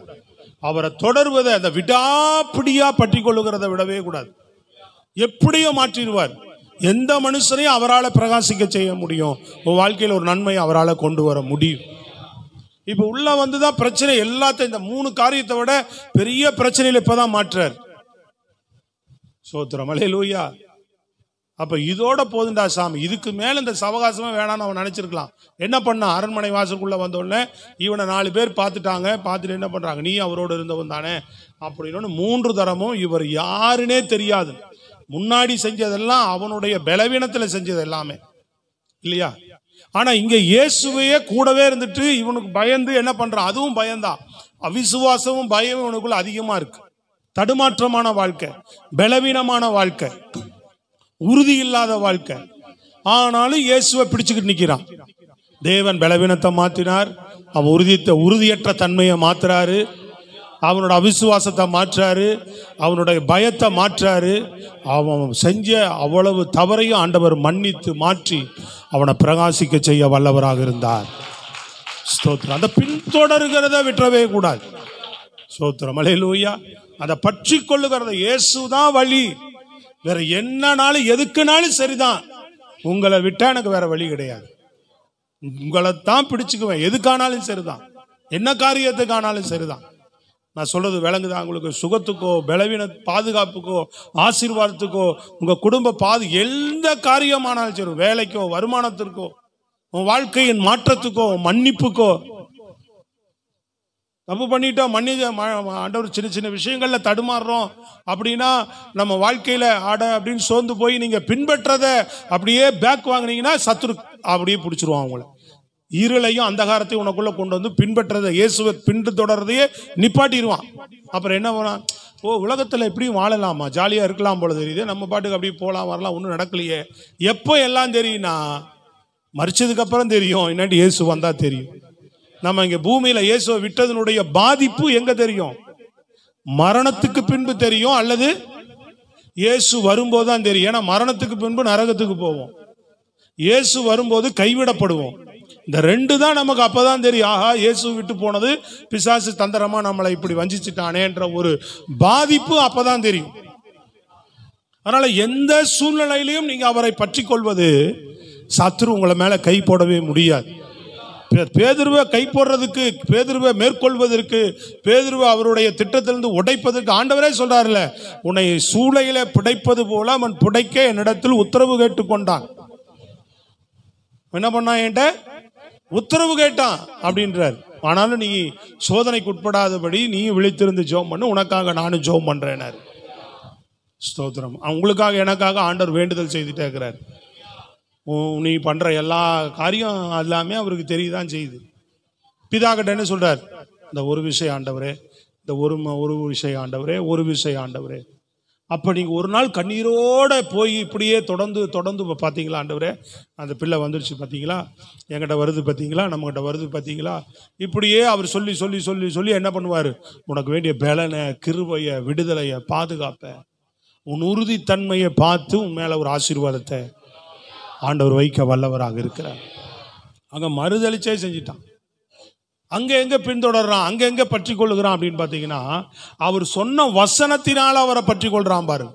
அவரை தொடர்வதை, அந்த விடாப்பிடியா பற்றி கொள்ளுகிறத விடவே கூடாது. எப்படியோ மாற்றிடுவார். எந்த மனுஷனையும் அவரால் பிரகாசிக்க செய்ய முடியும். உன் வாழ்க்கையில் ஒரு நன்மை அவரால் கொண்டு வர முடியும். இப்ப உள்ள வந்துதான் பிரச்சனை. எல்லாத்தையும் இந்த 3 காரியத்தை விட பெரிய பிரச்சனையில இப்பதான் மாற்றார். ஸ்தோத்திரம், அல்லேலூயா. அப்ப இதோட போதுண்டா சாமி, இதுக்கு மேல இந்த சவகாசமே வேணான்னு அவன் நினைச்சிருக்கலாம். என்ன பண்ணா? அரண்மனை வாசலுக்குள்ள வந்தோடனே இவனை 4 பேர் பார்த்துட்டாங்க. பார்த்துட்டு என்ன பண்றாங்க? நீ அவரோடு இருந்தவன் தானே அப்படின்னு 3 தரமும் இவர் யாருன்னே தெரியாது. முன்னாடி செஞ்சதெல்லாம் அவனுடைய பலவீனத்துல செஞ்சது எல்லாமே இல்லையா? ஆனா இங்க இயேசுவையே கூடவே இருந்துட்டு இவனுக்கு பயந்து என்ன பண்றான்? அதுவும் பயந்தான். அவிசுவாசமும் பயமும் இவனுக்குள்ள அதிகமா இருக்கு. தடுமாற்றமான வாழ்க்கை, பலவீனமான வாழ்க்கை, உறுதி இல்லாத வாழ்க்கை. ஆனாலும் இயேசுவை பிடிச்சுக்கிட்டு நிக்கிறான். தேவன் பலவீனத்தை மாற்றினார். அவன் உறுதியற்ற தன்மையை மாத்துறாரு. அவனோட அவிசுவாசத்தை மாற்றாரு. அவனுடைய பயத்தை மாற்றாரு. அவன் செஞ்ச அவ்வளவு தவறையும் ஆண்டவர் மன்னித்து மாற்றி அவனை பிரகாசிக்க செய்ய வல்லவராக இருந்தார். ஸ்தோத்திரம். அந்த பின்தொடர்கிறத விட்டுறவே கூடாது. ஸ்தோத்திரம், அல்லேலூயா. அதை பற்றி கொள்ளுகிறத, இயேசுதான் வழி. வேற என்னனாலும் எதுக்குனாலும் சரிதான். உங்களை விட்டா எனக்கு வேற வழி கிடையாது. உங்களைத்தான் பிடிச்சுக்குவேன். எதுக்கானாலும் சரிதான், என்ன காரியத்துக்கானாலும் சரிதான். நான் சொல்றது விளங்குதான் உங்களுக்கு? சுகத்துக்கோ, பலவீன பாதுகாப்புக்கோ, ஆசீர்வாதத்துக்கோ, உங்க குடும்ப எந்த காரியமானாலும் சரி, வேலைக்கோ, வருமானத்திற்கோ, உன் வாழ்க்கையின் மாற்றத்துக்கோ மன்னிப்புக்கோ. தப்பு பண்ணிட்டோம் ஆண்டவர் சின்ன சின்ன விஷயங்கள்ல தடுமாறுறோம் அப்படின்னா நம்ம வாழ்க்கையில அப்படின்னு சோர்ந்து போய் நீங்க பின்பற்றத அப்படியே பேக் வாங்கினீங்கன்னா சத்துரு அப்படியே பிடிச்சிருவான் உங்களை. இருளையும் அந்தகாரத்தையும் உனக்குள்ள கொண்டு வந்து பின்பற்றதை இயேசுவை பின்தொடர்றதையே நிப்பாட்டிடுவான். அப்புறம் என்ன பண்ணான், உலகத்துல எப்படியும் வாழலாமா, ஜாலியா இருக்கலாம் போல தெரியுது, நம்ம பாட்டுக்கு அப்படியே போலாம் வரலாம், ஒன்றும் நடக்கலையே. எப்போ எல்லாம் தெரியும்னா மரிச்சதுக்கு அப்புறம் தெரியும், இன்னாட்டி இயேசு வந்தா தெரியும். நம்ம இங்க பூமியில இயேசுவை விட்டதனுடைய பாதிப்பு எங்க தெரியும்? மரணத்துக்கு பின்பு தெரியும், அல்லது இயேசு வரும்போது தான் தெரியும். ஏன்னா மரணத்துக்கு பின்பு நரகத்துக்கு போவோம், இயேசு வரும்போது கைவிடப்படுவோம். இந்த ரெண்டு தான் நமக்கு அப்பதான் தெரியும். ஆஹா, இயேசு விட்டு போனது, பிசாசு தந்திரமா நம்மளை இப்படி வஞ்சிச்சுட்டானேன்ற ஒரு பாதிப்பு அப்பதான் தெரியும். அதனால எந்த சூழ்நிலையிலையும் நீங்க அவரை பற்றி கொள்வது, சத்துரு உங்களை மேல கை போடவே முடியாது. பேதுருவை கை போடுறதுக்கு, பேதுருவை மேற்கொள்வதற்கு, பேதுருவை அவருடைய திட்டத்திலிருந்து உடைப்பதற்கு ஆண்டவரே சொல்றாருல, உன்னை சூளையில பிடைப்பது போல அவன் பிடைக்க என்னிடத்தில் உத்தரவு கேட்டுக்கொண்டான். என்ன பண்ணான்? என்கிட்ட உத்தரவு கேட்டான் அப்படின்றார். ஆனாலும் நீ சோதனைக்கு உட்படாதபடி நீ விழித்திருந்து ஜெபம் பண்ணு, உனக்காக நானும் ஜெபம் பண்றேன். ஸ்தோத்திரம். உங்களுக்காக எனக்காக ஆண்டவர் வேண்டுதல் செய்துட்டே இருக்கிறார். நீ பண்ற எல்லா காரியம் எல்லாமே அவருக்கு தெரியதான் செய்யுது. பிதா கிட்ட என்ன சொல்றார்? இந்த ஒரு விஷயம் ஆண்டவரே, இந்த ஒரு விஷயம் ஆண்டவரே, ஒரு விஷயம் ஆண்டவரே. அப்ப நீங்க ஒரு நாள் கண்ணீரோட போய் இப்படியே தொடர்ந்து பார்த்தீங்களா, ஆண்டவரே அந்த பிள்ளை வந்துருச்சு பார்த்தீங்களா, என்கிட்ட வருது பார்த்தீங்களா, நம்மகிட்ட வருது பார்த்தீங்களா, இப்படியே அவர் சொல்லி சொல்லி சொல்லி சொல்லி என்ன பண்ணுவார்? உனக்கு வேண்டிய பலனை, கிருபையை, விடுதலையை, பாதுகாப்பை, உன் உறுதித்தன்மையை பார்த்து உன் மேல ஒரு ஆசீர்வாதத்தை ஆண்டவர் வைக்க வல்லவராக இருக்கிறார். அங்க மறுதளிச்சே செஞ்சிட்டான். அங்க எங்க பின்தொடர்றான், அங்க எங்க பற்றி கொள்ளுகிறான் அப்படின்னு பாத்தீங்கன்னா, அவர் சொன்ன வசனத்தினால அவரை பற்றி கொள்றான் பாருங்க.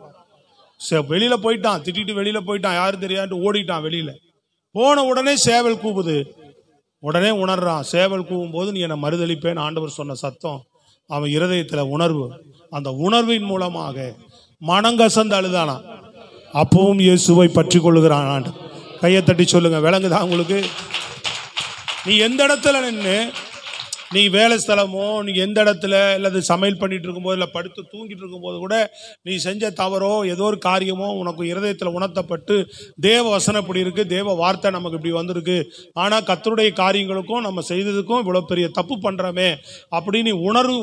வெளியில போயிட்டான், திட்டிட்டு வெளியில போயிட்டான், யாரும் தெரியாது ஓடிட்டான். வெளியில போன உடனே சேவல் கூவுது. உடனே உணர்றான். சேவல் கூவும் போது நீ என்னை மறுதளிப்பேன் ஆண்டவர் சொன்ன சத்தம் அவன் இருதயத்துல உணர்வு. அந்த உணர்வின் மூலமாக மனங்கசந்து அழுதானா. அப்பவும் இயேசுவை பற்றி கொள்ளுகிறான் ஆண்டவர். கையை தட்டி சொல்லுங்க, விளங்குதா உங்களுக்கு? நீ எந்த இடத்துல நின்று, நீ வேலை ஸ்தலமோ, நீ எந்த இடத்துல அல்லது சமையல் பண்ணிட்டு இருக்கும்போது, இல்லை படுத்து தூங்கிட்டு இருக்கும்போது கூட நீ செஞ்ச தவறோ ஏதோ ஒரு காரியமோ உனக்கு இருதயத்தில் உணர்த்தப்பட்டு, தேவ வசனம் இப்படி இருக்கு, தேவ வார்த்தை நமக்கு இப்படி வந்திருக்கு, ஆனால் கர்த்தருடைய காரியங்களுக்கும் நம்ம செய்ததுக்கும் இவ்வளோ பெரிய தப்பு பண்ணுறோமே அப்படின்னு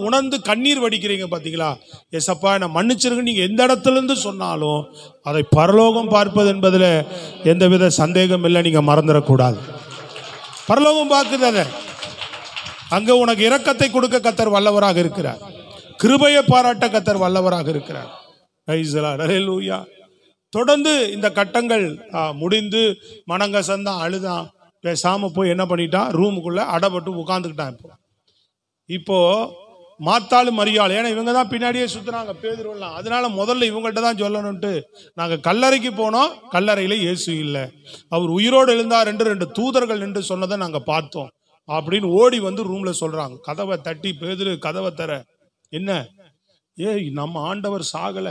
உணர்ந்து கண்ணீர் வடிக்கிறீங்க பார்த்தீங்களா? எஸ்அப்பா என்னை மன்னிச்சிருக்கு நீங்கள் எந்த இடத்துல இருந்து சொன்னாலும் அதை பரலோகம் பார்ப்பது என்பதில் எந்தவித சந்தேகம் இல்லை. நீங்கள் மறந்துடக்கூடாது. பரலோகம் பார்க்குது. அதை அங்க உனக்கு இரக்கத்தை கொடுக்க கர்த்தர் வல்லவராக இருக்கிறார். கிருபையை பாராட்ட கர்த்தர் வல்லவராக இருக்கிறார். ஹல்லேலூயா. தொடர்ந்து இந்த கட்டங்கள் முடிந்து மனங்கசந்தான், அழுதான், பேசாம போய் என்ன பண்ணிட்டான்? ரூமுக்குள்ள அடப்பட்டு உட்கார்ந்துக்கிட்டான். இப்போ மாத்தாலும் மரியாள், ஏன்னா இவங்க தான் பின்னாடியே சுத்துறாங்க பேதுருவெல்லாம். அதனால முதல்ல இவங்கள்ட்ட தான் சொல்லணும்ட்டு நாங்க கல்லறைக்கு போனோம். கல்லறையில இயேசு இல்லை, அவர் உயிரோடு எழுந்தார் என்று 2 தூதர்கள் நின்று சொன்னதை நாங்க பார்த்தோம் அப்படின்னு ஓடி வந்து ரூம்ல சொல்றாங்க. கதவை தட்டி, பேதுரு கதவை தர, என்ன நம்ம ஆண்டவர் சாகல,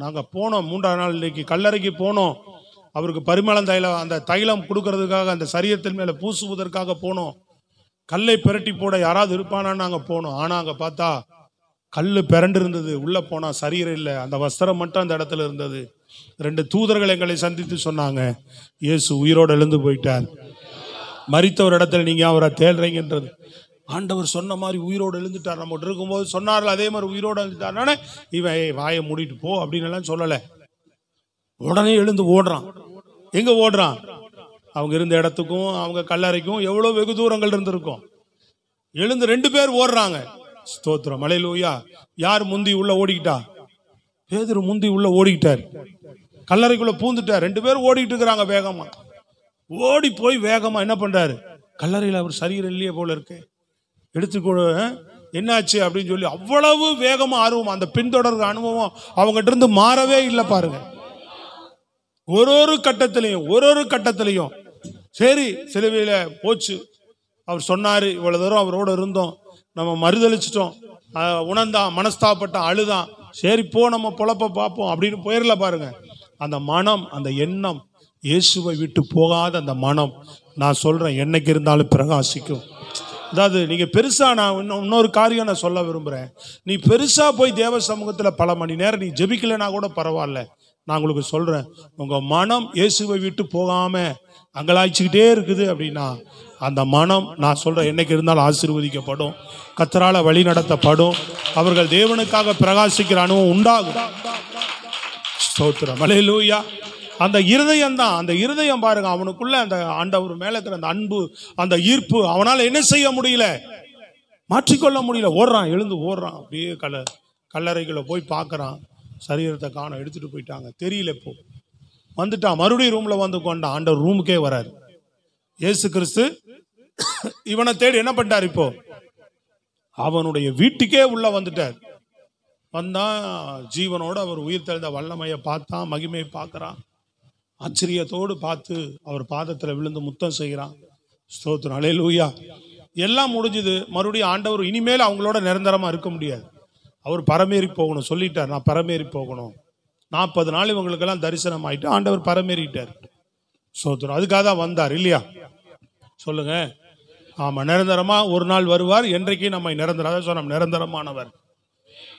நாங்க போனோம் 3ஆம் நாள் இன்னைக்கு கல்லறைக்கு போனோம், அவருக்கு பரிமளம் தைலம், அந்த தைலம் கொடுக்கறதுக்காக, அந்த சரீரத்தின் மேல பூசுவதற்காக போனோம். கல்லை பிரட்டி போட யாராவது இருப்பானான்னு நாங்க போனோம். ஆனா அங்க பார்த்தா கல்லு பிறண்டு இருந்தது, உள்ள போனா சரீரம் இல்லை, அந்த வஸ்திரம் மட்டும் அந்த இடத்துல இருந்தது. 2 தூதர்கள் எங்களை சந்தித்து சொன்னாங்க, இயேசு உயிரோடு எழுந்து போயிட்டார். மரித்த ஒரு இடத்துல நீங்க அவரை தேடுறீங்கன்றது. ஆண்டவர் சொன்ன மாதிரி உயிரோடு எழுந்துட்டார். நம்ம இருக்கும்போது சொன்னார்கள் அதே மாதிரி உயிரோடு எழுந்துட்டார். இவன் வாயை மூடிட்டு போ அப்படின்னு எல்லாம் சொல்லலை. உடனே எழுந்து ஓடுறான். எங்க ஓடுறான்? அவங்க இருந்த இடத்துக்கும் அவங்க கல்லறைக்கும் எவ்வளவு வெகு தூரங்கள் இருந்திருக்கும். எழுந்து 2 பேர் ஓடுறாங்க. ஸ்தோத்திரம், ஹல்லேலூயா. யார் முந்தி உள்ள ஓடிக்கிட்டா? பேதுரு முந்தி உள்ள ஓடிக்கிட்டார், கல்லறைக்குள்ள பூந்துட்டார். 2 பேர் ஓடிக்கிட்டு இருக்கிறாங்க வேகமா. ஓடி போய் வேகமா என்ன பண்றாரு? கல்லறையில் அவர் சரீரம் இல்லையே போல இருக்கு, எடுத்துக்கொடு, என்னாச்சு அப்படின்னு சொல்லி அவ்வளவு வேகமா ஆர்வம். அந்த பின்தொடர் அனுபவம் அவங்ககிட்ட இருந்து மாறவே இல்லை பாருங்க. ஒரு கட்டத்திலையும் சரி சிலுவையில போச்சு, அவர் சொன்னாரு, இவ்வளவு தூரம் அவரோட இருந்தோம், நம்ம மறுதளிச்சிட்டோம், உணர்ந்தான், மனஸ்தாபப்பட்டான், அழுதான், சரி போ நம்ம பொழப்ப பார்ப்போம் அப்படின்னு போயிடல பாருங்க. அந்த மனம், அந்த எண்ணம் இயேசுவை விட்டு போகாத அந்த மனம், நான் சொல்கிறேன், என்னைக்கு இருந்தாலும் பிரகாசிக்கும். அதாவது நீங்கள் பெருசாக, நான் இன்னொரு காரியம் நான் சொல்ல விரும்புகிறேன். நீ பெருசாக போய் தேவ சமூகத்தில் பல மணி நேரம் நீ ஜெபிக்கலைன்னா கூட பரவாயில்ல. நான் உங்களுக்கு சொல்கிறேன், உங்கள் மனம் இயேசுவை விட்டு போகாமல் அங்கலாய்ச்சிக்கிட்டே இருக்குது அப்படின்னா, அந்த மனம், நான் சொல்கிறேன், என்னைக்கு இருந்தாலும் ஆசீர்வதிக்கப்படும், கர்த்தரால் வழி நடத்தப்படும், அவர்கள் தேவனுக்காக பிரகாசிக்கிற அனுபவம் உண்டாகும். ஸ்தோத்திரம், அல்லேலூயா. அந்த இருதயம் தான், அந்த இருதயம் பாருங்க, அவனுக்குள்ள அந்த ஆண்டவர் மேல இருக்கிற அந்த அன்பு, அந்த ஈர்ப்பு, அவனால் என்ன செய்ய முடியல, மாற்றிக்கொள்ள முடியல. ஓடுறான், எழுந்து ஓடுறான், அப்படியே கல்லறைகளை போய் பார்க்கறான், சரீரத்தை காணோம், எடுத்துட்டு போயிட்டாங்க, தெரியல. இப்போ வந்துட்டான், மறுபடியும் ரூம்ல வந்து கொண்டான். ஆண்டவர் ரூமுக்கே வராரு. இயேசு கிறிஸ்து இவனை தேடி என்ன பண்ணிட்டார், இப்போ அவனுடைய வீட்டுக்கே உள்ள வந்துட்டார். வந்தான், ஜீவனோடு அவர் உயிர் தெழுந்த வல்லமையை பார்த்தான், மகிமையை பார்க்கறான், ஆச்சரியத்தோடு பார்த்து அவர் பாதத்தில் விழுந்து முத்தம் செய்கிறான். ஸ்தோத்திரம், அல்லேலூயா. எல்லாம் முடிஞ்சுது. மறுபடியும் ஆண்டவர் இனிமேல் அவங்களோட நிரந்தரமாக இருக்க முடியாது, அவர் பரமேறி போகணும் சொல்லிட்டார். நான் பரமேறி போகணும். 40 நாள் இவங்களுக்கெல்லாம் தரிசனம் ஆயிட்டு ஆண்டவர் பரமேறிட்டார். ஸ்தோத்திரம், அதுக்காக தான் வந்தார் இல்லையா? சொல்லுங்க. ஆமாம், நிரந்தரமாக ஒரு நாள் வருவார். என்றைக்கு நம்மை நிரந்தரம் சொன்ன நிரந்தரமானவர்,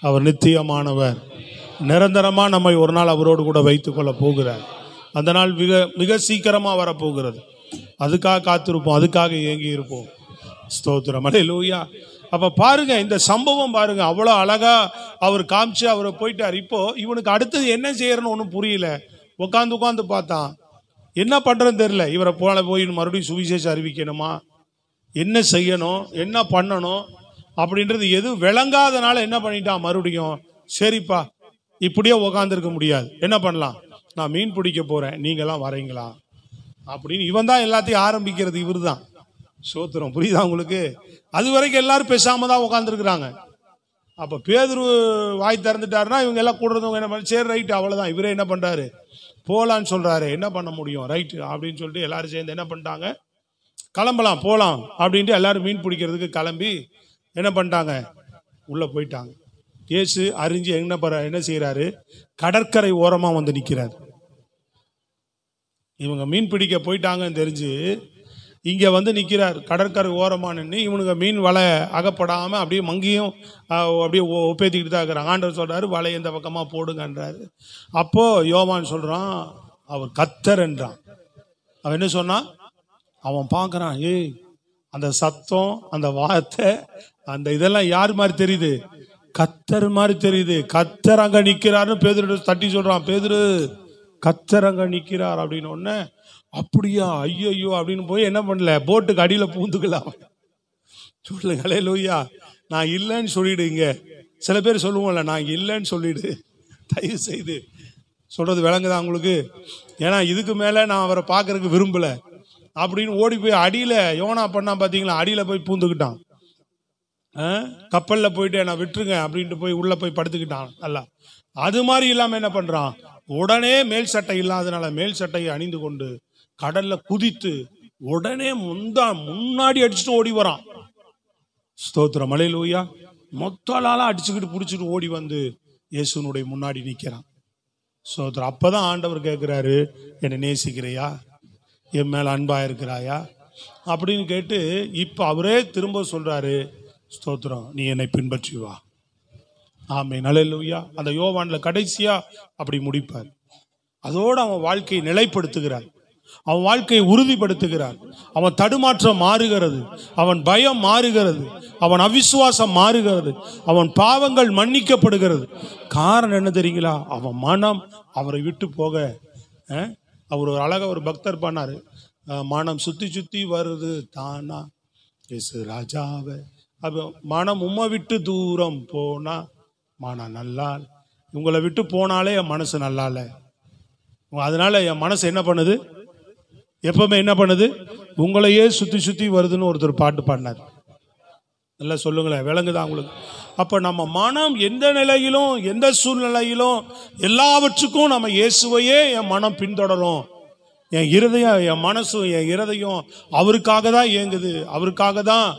அவர் நித்தியமானவர், நிரந்தரமாக நம்மை ஒரு நாள் அவரோடு கூட வைத்துக் கொள்ள போகிறார். அந்த நாள் மிக மிக சீக்கிரமாக வரப்போகிறது. அதுக்காக காத்திருப்போம், அதுக்காக ஏங்கி இருப்போம். ஸ்தோத்திரம், அல்லேலூயா. அப்போ பாருங்க, இந்த சம்பவம் பாருங்க, அவ்வளோ அழகா அவர் காமிச்சு அவரை போயிட்டார். இப்போ இவனுக்கு அடுத்தது என்ன செய்யறன்னு ஒன்றும் புரியல. உட்காந்து பார்த்தான், என்ன பண்றதுன்னு தெரியல. இவரை போய் மறுபடியும் சுவிசேஷம் அறிவிக்கணுமா, என்ன செய்யணும், என்ன பண்ணணும் அப்படின்றது எது விளங்காதனால என்ன பண்ணிட்டான், மறுபடியும் சரிப்பா இப்படியே உக்காந்துருக்க முடியாது, என்ன பண்ணலாம், நான் மீன் பிடிக்க போறேன், நீங்களாம் வரீங்களா அப்படின்னு. இவன் தான் எல்லாத்தையும் ஆரம்பிக்கிறது, இவர் தான். சோத்திரம், புரியுதா உங்களுக்கு? அது வரைக்கும் எல்லாரும் பேசாம தான் உட்காந்துருக்குறாங்க. அப்போ பேதுரு வாய் திறந்துட்டாருன்னா இவங்க எல்லாம் கூடுறவங்க என்ன பண்ண, சரி ரைட்டு அவ்வளோதான். இவரே என்ன பண்ணுறாரு, போகலான்னு சொல்கிறாரு, என்ன பண்ண முடியும், ரைட்டு அப்படின்னு சொல்லிட்டு எல்லாரும் சேர்ந்து என்ன பண்ணிட்டாங்க, கிளம்பலாம் போகலாம் அப்படின்ட்டு எல்லாரும் மீன் பிடிக்கிறதுக்கு கிளம்பி என்ன பண்ணிட்டாங்க, உள்ளே போயிட்டாங்க. இயேசு அறிஞ்சு என்ன செய்கிறாரு, கடற்கரை ஓரமாக வந்து நிற்கிறார். இவங்க மீன் பிடிக்க போயிட்டாங்கன்னு தெரிஞ்சு இங்கே வந்து நிற்கிறார். கடற்கரை ஓரமாக நின்று இவனுங்க மீன் வலை அகப்படாமல் அப்படியே மங்கியும் அப்படியே ஒப்பேத்திக்கிட்டு தான் இருக்கிறாங்க. ஆண்டவர் சொல்கிறாரு, வலை எந்த பக்கமாக போடுங்கன்றாரு. அப்போது யோவான் சொல்கிறான், அவர் கர்த்தர் என்றான். அவன் என்ன சொன்னான், அவன் பார்க்குறான், ஏய் அந்த சத்தம், அந்த வார்த்தை, அந்த இதெல்லாம் யார் மாதிரி தெரியுது, கர்த்தர் மாதிரி தெரியுது. கர்த்தர் அங்கே நிற்கிறாருன்னு பேதுரு தட்டி சொல்கிறான். பேதுரு, கர்த்தர் அங்கே நிற்கிறார் அப்படின்னு ஒன்று, அப்படியா, ஐயோ அப்படின்னு போய் என்ன பண்ணல, போட்டுக்கு அடியில் பூந்துக்கலாம். சொல்லுங்க, அல்லேலூயா. நான் இல்லைன்னு சொல்லிடுங்க. சில பேர் சொல்லுவோம்ல, நான் இல்லைன்னு சொல்லிடு, தயவு செய்து. சொல்றது விளங்குதா உங்களுக்கு? ஏன்னா இதுக்கு மேலே நான் அவரை பார்க்கறதுக்கு விரும்பலை அப்படின்னு ஓடி போய் அடியில் யோனா பண்ணா பார்த்தீங்களா, அடியில் போய் பூந்துக்கிட்டான். கப்பலில் போயிட்டு நான் விட்டுருங்க அப்படின்ட்டு போய் உள்ளே போய் படுத்துக்கிட்டான். நல்லா அது மாதிரி இல்லாமல் என்ன பண்ணுறான், உடனே மேல் சட்டை இல்லாதனால மேல் சட்டையை அணிந்து கொண்டு கடல்ல குதித்து உடனே முன்னாடி அடிச்சுட்டு ஓடி வரான். ஸ்தோத்திரம், அல்லேலூயா. மொத்தலால அடிச்சுக்கிட்டு பிடிச்சிட்டு ஓடி வந்து இயேசுனுடைய முன்னாடி நிற்கிறான். ஸ்தோத்திரம். அப்பதான் ஆண்டவர் கேட்கிறாரு, என்னை நேசிக்கிறையா, என் மேல அன்பா இருக்கிறாயா அப்படின்னு கேட்டு இப்ப அவரே திரும்ப சொல்றாரு, ஸ்தோத்திரம், நீ என்னை பின்பற்றி வா. ஆமென், அல்லேலூயா. அந்த யோவான்ல கடைசியா அப்படி முடிப்பார். அதோடு அவன் வாழ்க்கையை நிலைப்படுத்துகிறார், அவன் வாழ்க்கையை உறுதிப்படுத்துகிறார். அவன் தடுமாற்றம் மாறுகிறது, அவன் பயம் மாறுகிறது, அவன் அவிசுவாசம் மாறுகிறது, அவன் பாவங்கள் மன்னிக்கப்படுகிறது. காரணம் என்ன தெரியுங்களா, அவன் மனம் அவரை விட்டு போக. அவர் ஒரு அழகா ஒரு பக்தர் பண்ணாரு, மனம் சுத்தி சுத்தி வருது தானா இயேசு ராஜாவை. அப்போ மனம் உம்மை விட்டு தூரம் போனா மனம் நல்லா, உங்களை விட்டு போனாலே என் மனசு நல்லா இல்லை, அதனால என் மனசு என்ன பண்ணுது, எப்பவுமே என்ன பண்ணுது, உங்களையே சுற்றி சுற்றி வருதுன்னு ஒருத்தர் பாட்டு பாடினார். நல்லா சொல்லுங்களேன், விளங்குதா உங்களுக்கு? அப்போ நம்ம மனம் எந்த நிலையிலும் எந்த சூழ்நிலையிலும் எல்லாவற்றுக்கும் நம்ம இயேசுவையே என் மனம் பின்தொடரும். என் இருதயம், என் மனசு, என் இருதயம் அவருக்காக தான் இயங்குது, அவருக்காக தான்.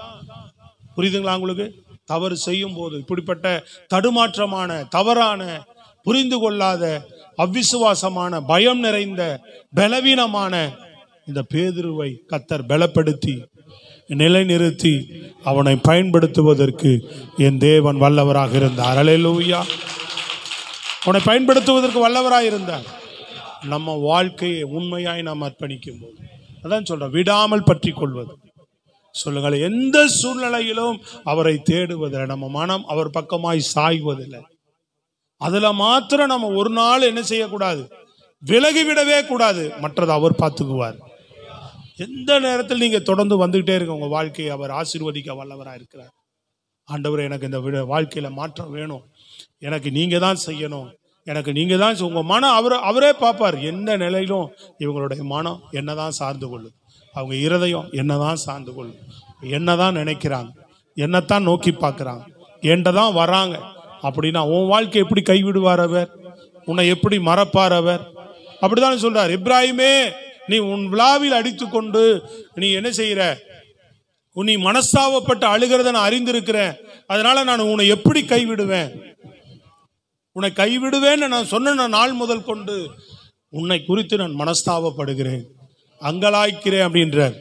புரியுதுங்களா உங்களுக்கு? தவறு செய்யும் போது இப்படிப்பட்ட தடுமாற்றமான, தவறான, புரிந்து கொள்ளாத, அவ்விசுவாசமான பயம் நிறைந்த பலவீனமான இந்த பேதுருவை கர்த்தர் பலப்படுத்தி நிலைநிறுத்தி அவனை பயன்படுத்துவதற்கு என் தேவன் வல்லவராக இருந்தார். அல்லேலூயா. அவனை பயன்படுத்துவதற்கு வல்லவராக இருந்தார். நம்ம வாழ்க்கையை உண்மையாய் நாம் அர்ப்பணிக்கும் போது அதான் சொல்றேன், விடாமல் பற்றி கொள்வது. சொல்லுங்கள், எந்த சூழ்நிலையிலும் அவரை தேடுவதில்லை, நம்ம மனம் அவர் பக்கமாய் சாய்வதில்லை. அதுல மாத்திரம் நம்ம ஒரு நாள் என்ன செய்யக்கூடாது, விலகிவிடவே கூடாது. மற்றது அவர் பார்த்துக்குவார். எந்த நேரத்தில் நீங்க தொடர்ந்து வந்துகிட்டே இருக்க, உங்க வாழ்க்கையை அவர் ஆசீர்வதிக்க வல்லவராக இருக்கிறார். ஆண்டவரே, எனக்கு இந்த வாழ்க்கையில மாற்றம் வேணும், எனக்கு நீங்க தான் செய்யணும், எனக்கு நீங்க தான். உங்க மனம் அவரே பார்ப்பார். எந்த நிலையிலும் இவங்களுடைய மனம் என்னதான் சார்ந்து கொள்ளும், அவங்க இருதயம் என்னதான் சார்ந்து கொள்ளும், என்னதான் நினைக்கிறாங்க, என்னத்தான் நோக்கி பார்க்கிறாங்க, என்னதான் வராங்க அப்படின்னா உன் வாழ்க்கை எப்படி கைவிடுவார் அவர், உன்னை எப்படி மறப்பார் அவர். அப்படிதான் சொல்றார், இப்ராஹிமே நீ உன் விழாவில் அடித்து கொண்டு நீ என்ன செய்யற, நீ மனஸ்தாபப்பட்டு அழுகிறத நான் அறிந்திருக்கிறேன், அதனால நான் உன்னை எப்படி கைவிடுவேன், உன்னை கைவிடுவேன்னு நான் சொன்ன நாள் முதல் கொண்டு உன்னை குறித்து நான் மனஸ்தாபப்படுகிறேன், அங்கலாய்க்கிறேன் அப்படின்றார்.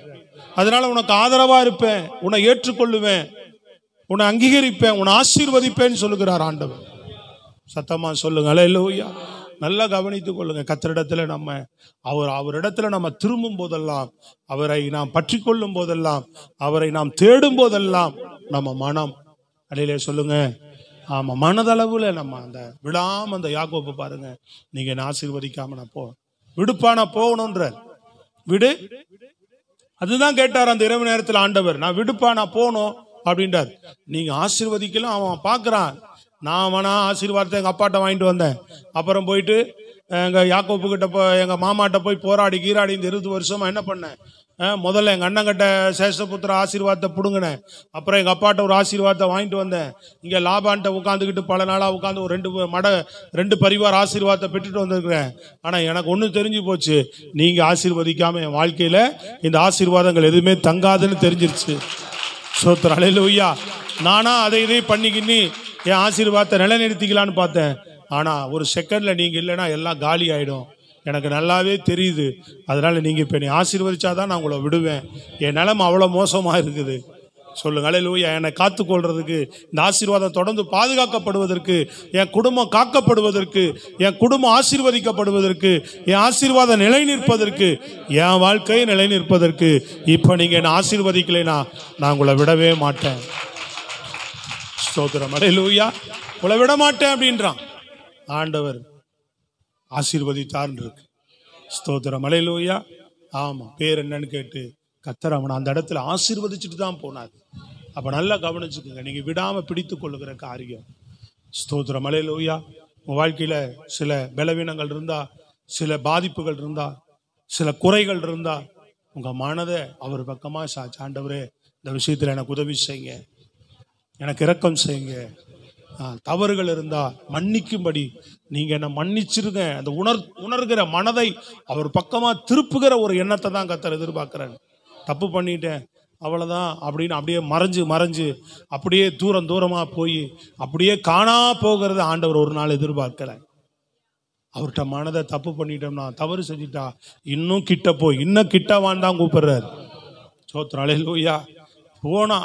அதனால உனக்கு ஆதரவா இருப்பேன், உன்னை ஏற்றுக்கொள்ளுவேன், உன்னை அங்கீகரிப்பேன், உன்னை ஆசீர்வதிப்பேன்னு சொல்லுகிறார் ஆண்டவர். சத்தமா சொல்லுங்க அல்லேலூயா. நல்லா கவனித்துக் கொள்ளுங்க. கர்த்தரிடத்துல நம்ம அவரிடத்துல நம்ம திரும்பும் போதெல்லாம், அவரை நாம் பற்றி கொள்ளும் போதெல்லாம், அவரை நாம் தேடும் போதெல்லாம் நம்ம மனம் அடையிலே சொல்லுங்க, ஆமா, மனதளவுல நம்ம அந்த விடாம அந்த யாக்கோபு பாருங்க, நீங்க என்ன ஆசீர்வதிக்காம நான் விடுப்பா, நான் போகணும்ன்ற விடு. அதுதான் கேட்டார் அந்த இரவு நேரத்தில் ஆண்டவர், நான் விடுப்பா, நான் போகணும் அப்படின்றார். நீங்க ஆசீர்வதிக்கலாம், அவன் பார்க்கறான். நான் வேணா ஆசீர்வாதத்தை எங்கள் அப்பாட்ட வாங்கிட்டு வந்தேன், அப்புறம் போயிட்டு எங்கள் யாக்கோப்பு கிட்ட எங்கள் மாமாட்ட போய் போராடி கீராடி இந்த 20 வருஷமா என்ன பண்ணேன், முதல்ல எங்கள் அண்ணங்கிட்ட சேஷபுத்திர ஆசீர்வாதத்தை பிடுங்கினேன், அப்புறம் எங்கள் அப்பாட்ட ஒரு ஆசீர்வாதத்தை வாங்கிட்டு வந்தேன், இங்கே லாபான்ட்ட உட்காந்துக்கிட்டு பல நாளாக உட்காந்து ஒரு 2 பரிவார் ஆசீர்வாதத்தை பெற்றுட்டு வந்திருக்கிறேன். ஆனால் எனக்கு ஒன்று தெரிஞ்சு போச்சு, நீங்கள் ஆசீர்வதிக்காமல் என் வாழ்க்கையில் இந்த ஆசீர்வாதங்கள் எதுவுமே தங்காதுன்னு தெரிஞ்சிருச்சு. ஸ்தோத்திரம் அல்லேலூயா. நானா அதை இதை பண்ணிக்கின்னு என் ஆசீர்வாதத்தை நிலைநிறுத்திக்கலான்னு பார்த்தேன். ஆனால் ஒரு செகண்ட்ல நீங்கள் இல்லைன்னா எல்லாம் காலி ஆகிடும், எனக்கு நல்லாவே தெரியுது. அதனால நீங்கள் இப்போ என்னை ஆசீர்வதிச்சாதான் நான் உங்களை விடுவேன். என் நிலைமை அவ்வளோ மோசமாக இருக்குது. சொல்லுங்க அல்லேலூயா. என்னை காத்துக்கொள்றதுக்கு, இந்த ஆசீர்வாதம் தொடர்ந்து பாதுகாக்கப்படுவதற்கு, என் குடும்பம் காக்கப்படுவதற்கு, என் குடும்பம் ஆசீர்வதிக்கப்படுவதற்கு, என் ஆசீர்வாதம் நிலை நிற்பதற்கு, என் வாழ்க்கையை நிலை நிற்பதற்கு இப்போ நீங்கள் என்னை ஆசீர்வதிக்கலைன்னா நான் உங்களை விடவே மாட்டேன். ஸ்தோத்திரம் அல்லேலூயா. உங்களை விட மாட்டேன் அப்படின்றான் ஆண்டவர். ஆசீர்வதித்தார் இருக்கு. ஸ்தோத்திரம் அல்லேலூயா. ஆமா, பேர் என்னன்னு கேட்டு கர்த்தர் அவனை அந்த இடத்துல ஆசீர்வதிச்சுட்டு தான் போனார். அப்ப நல்லா கவனிச்சுக்கோங்க, நீங்க விடாம பிடித்து கொள்ளுகிற காரியம். ஸ்தோத்திரம் அல்லேலூயா. உங்க வாழ்க்கையில சில பலவீனங்கள் இருந்தா, சில பாதிப்புகள் இருந்தா, சில குறைகள் இருந்தா, உங்க மனதை அவர் பக்கமா சாட்சி, ஆண்டவரே இந்த விஷயத்துல எனக்கு உதவி செய்யுங்க, எனக்கு இரக்கம் செய்யுங்க, தவறுகள் இருந்தா மன்னிக்கும்படி நீங்க என்ன மன்னிச்சிருங்க. அந்த உணர்கிற மனதை அவர் பக்கமா திருப்புகிற ஒரு எண்ணத்தை தான் கர்த்தர் எதிர்பார்க்கிறார். தப்பு பண்ணிட்டேன் அவ்வளவுதான் அப்படின்னு அப்படியே மறைஞ்சு அப்படியே தூரமா போய் அப்படியே காணா போகிறது ஆண்டவர் ஒரு நாள் எதிர்பார்க்கல. அவர்கிட்ட மனதை தப்பு பண்ணிட்டோம்னா, தவறு செஞ்சிட்டா இன்னும் கிட்ட போய் இன்னும் கிட்டவான் தான் கூப்பிடுறாரு. ஸ்தோத்திரம் அல்லேலூயா.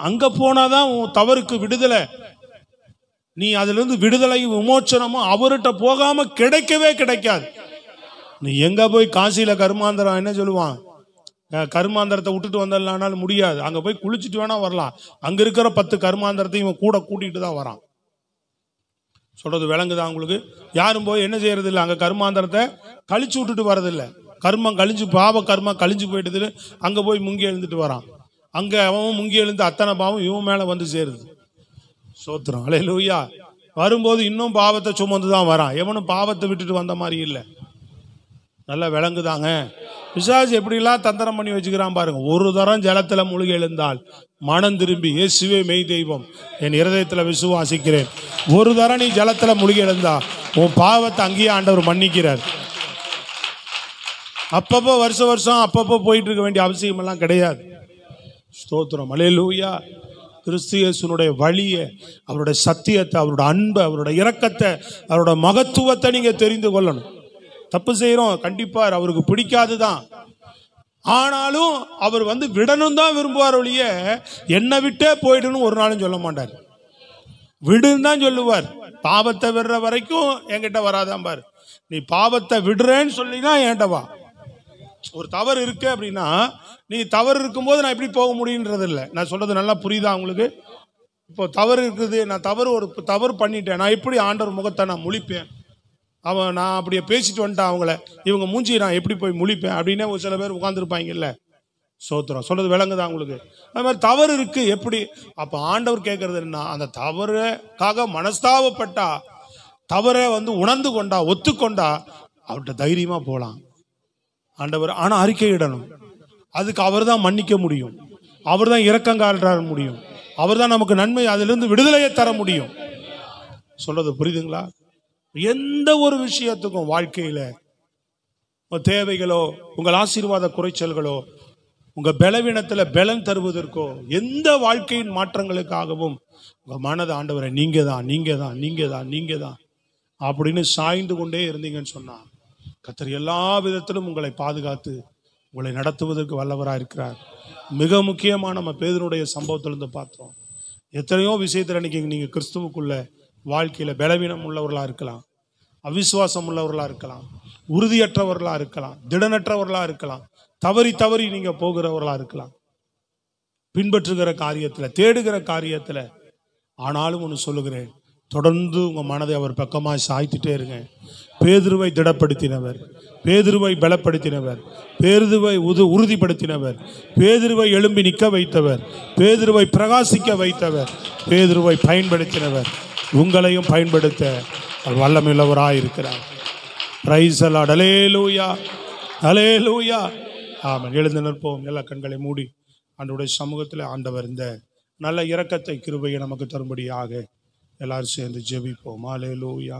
அங்க போனாதான் உன் தவறுக்கு விடுதலை. நீ அதுல இருந்து விடுதலையும் விமோச்சனமும் அவர்கிட்ட போகாம கிடைக்கவே கிடைக்காது. நீ எங்க போய் காசியில கருமாந்திரம் என்ன சொல்லுவான், கருமாந்திரத்தை விட்டுட்டு வந்துடலான்னாலும் முடியாது. அங்க போய் குளிச்சுட்டு வேணா வரலாம். அங்க இருக்கிற 10 கருமாந்திரத்தையும் இவன் கூட கூட்டிட்டு தான் வரான். சொல்றது விளங்குதா உங்களுக்கு? யாரும் போய் என்ன செய்யறது இல்லை, அங்க கருமாந்திரத்தை கழிச்சு விட்டுட்டு வர்றதில்லை. கர்மம் கழிஞ்சு, பாவ கர்மம் கழிஞ்சு போயிட்டது, அங்க போய் முங்கி எழுந்துட்டு வரான். அங்க அவன் முங்கி எழுந்து அத்தனை பாவம் இவன் மேல வந்து சேருது. ஸ்தோத்திரம் அல்லேலூயா. வரும்போது இன்னும் பாவத்தை சுமந்து தான் வரான். எவனும் பாவத்தை விட்டுட்டு வந்த மாதிரி இல்லை. நல்லா விளங்குதாங்க. பிசாசு எப்படிலாம் தந்திரம் பண்ணி வச்சுக்கிறான் பாருங்க. ஒரு தரம் ஜலத்துல மூழ்கி எழுந்தால் மனம் திரும்பி இயேசுவே மெய் தெய்வம் என் இருதயத்துல விசுவாசிக்கிறேன், ஒரு தரம் நீ ஜலத்துல மூழ்கி எழுந்தா உன் பாவத்தை அங்கேயே ஆண்டவர் மன்னிக்கிறார். அப்பப்போ வருஷம் அப்பப்போ போயிட்டு இருக்க வேண்டிய அவசியம் எல்லாம் கிடையாது. ஸ்தோத்திரம் அல்லேலூயா. கிறிஸ்து இயேசுனுடைய வழியை, அவருடைய சத்தியத்தை, அவருடைய அன்பை, அவருடைய இரக்கத்தை, அவருடைய மகத்துவத்தை நீங்க தெரிந்து கொள்ளணும். தப்பு செய்யறோம், கண்டிப்பா அவருக்கு பிடிக்காதுதான். ஆனாலும் அவர் விடணும் தான் விரும்புவார் ஒழிய என்னை விட்டே போயிடுன்னு ஒரு நாளும் சொல்ல மாட்டார். விடுன்னு தான் சொல்லுவார். பாவத்தை விடுற வரைக்கும் என்கிட்ட வராதான் பாரு, நீ பாவத்தை விடுறேன்னு சொல்லினா என்கிட்ட வா. ஒரு தவறு இருக்கு அப்படின்னா, நீ தவறு இருக்கும்போது நான் எப்படி போக முடியுன்றது இல்லை. நான் சொல்றது நல்லா புரியுதா உங்களுக்கு? இப்போ தவறு இருக்குது, நான் ஒரு தவறு பண்ணிட்டேன், நான் எப்படி ஆண்டவர் முகத்தை நான் முழிப்பேன்? நான் அப்படியே பேசிட்டு வந்துட்டேன் அவங்கள, இவங்க மூஞ்சி நான் எப்படி போய் முழிப்பேன் அப்படின்னு ஒரு சில பேர் உட்காந்துருப்பாங்கல்ல. சோத்திரம் சொல்றது விளங்குதா உங்களுக்கு? அது மாதிரி தவறு இருக்கு எப்படி? அப்ப ஆண்டவர் கேட்கறது என்ன, அந்த தவறுக்காக மனஸ்தாபப்பட்டா, தவறை உணர்ந்து கொண்டா, ஒத்துக்கொண்டா, அவர்கிட்ட தைரியமா போலாம் ஆண்டவர். ஆனா அறிக்கையிடணும். அதுக்கு அவர் தான் மன்னிக்க முடியும், அவர் தான் இரக்கங்காட்ட முடியும், அவர் தான் நமக்கு நன்மை, அதிலிருந்து விடுதலையை தர முடியும். சொல்றது புரியுதுங்களா? எந்த ஒரு விஷயத்துக்கும் வாழ்க்கையில தேவைகளோ, உங்கள் ஆசீர்வாத குறைச்சல்களோ, உங்க பலவீனத்துல பலன் தருவதற்கோ, எந்த வாழ்க்கையின் மாற்றங்களுக்காகவும் உங்க மனதை ஆண்டவரை நீங்க தான் நீங்க தான் நீங்க தான் நீங்க தான் அப்படின்னு சாய்ந்து கொண்டே இருந்தீங்கன்னு சொன்னா, கர்த்தர் எல்லா விதத்திலும் உங்களை பாதுகாத்து உங்களை நடத்துவதற்கு வல்லவராக இருக்கிறார். மிக முக்கியமாக நம்ம பேதுருடைய சம்பவத்திலிருந்து பார்த்தோம். எத்தனையோ விஷயத்தில் இன்னைக்கு நீங்க கிறிஸ்துவுக்குள்ள வாழ்க்கையில பலவீனம் உள்ளவர்களாக இருக்கலாம், அவிசுவாசம் உள்ளவர்களாக இருக்கலாம், உறுதியற்றவர்களாக இருக்கலாம், திடனற்றவர்களாக இருக்கலாம், தவறி நீங்க போகிறவர்களாக இருக்கலாம், பின்பற்றுகிற காரியத்தில், தேடுகிற காரியத்தில். ஆனாலும் ஒன்று சொல்லுகிறேன், தொடர்ந்து உங்க மனதை அவர் பக்கமாக சாய்த்துட்டே இருங்க. பேதுருவை திடப்படுத்தினவர், பேதுருவை பலப்படுத்தினவர், பேதுருவை உறுதிப்படுத்தினவர், பேதுருவை எழும்பி நிற்க வைத்தவர், பேதுருவை பிரகாசிக்க வைத்தவர், பேதுருவை பயன்படுத்தினவர் உங்களையும் பயன்படுத்த அவர் வல்லமையுள்ளவராய் இருக்கிறார். Praise the Lord. அல்லேலூயா, அல்லேலூயா. ஆமென். எழுந்து நிற்போம், எல்லா கண்களை மூடி ஆண்டவருடைய சமூகத்தில் ஆண்டவர் இந்த நல்ல இரக்கத்தை கிருபையை நமக்கு தரும்படியாக எல்லாரும் சேர்ந்து ஜெபிப்போம். அல்லேலூயா.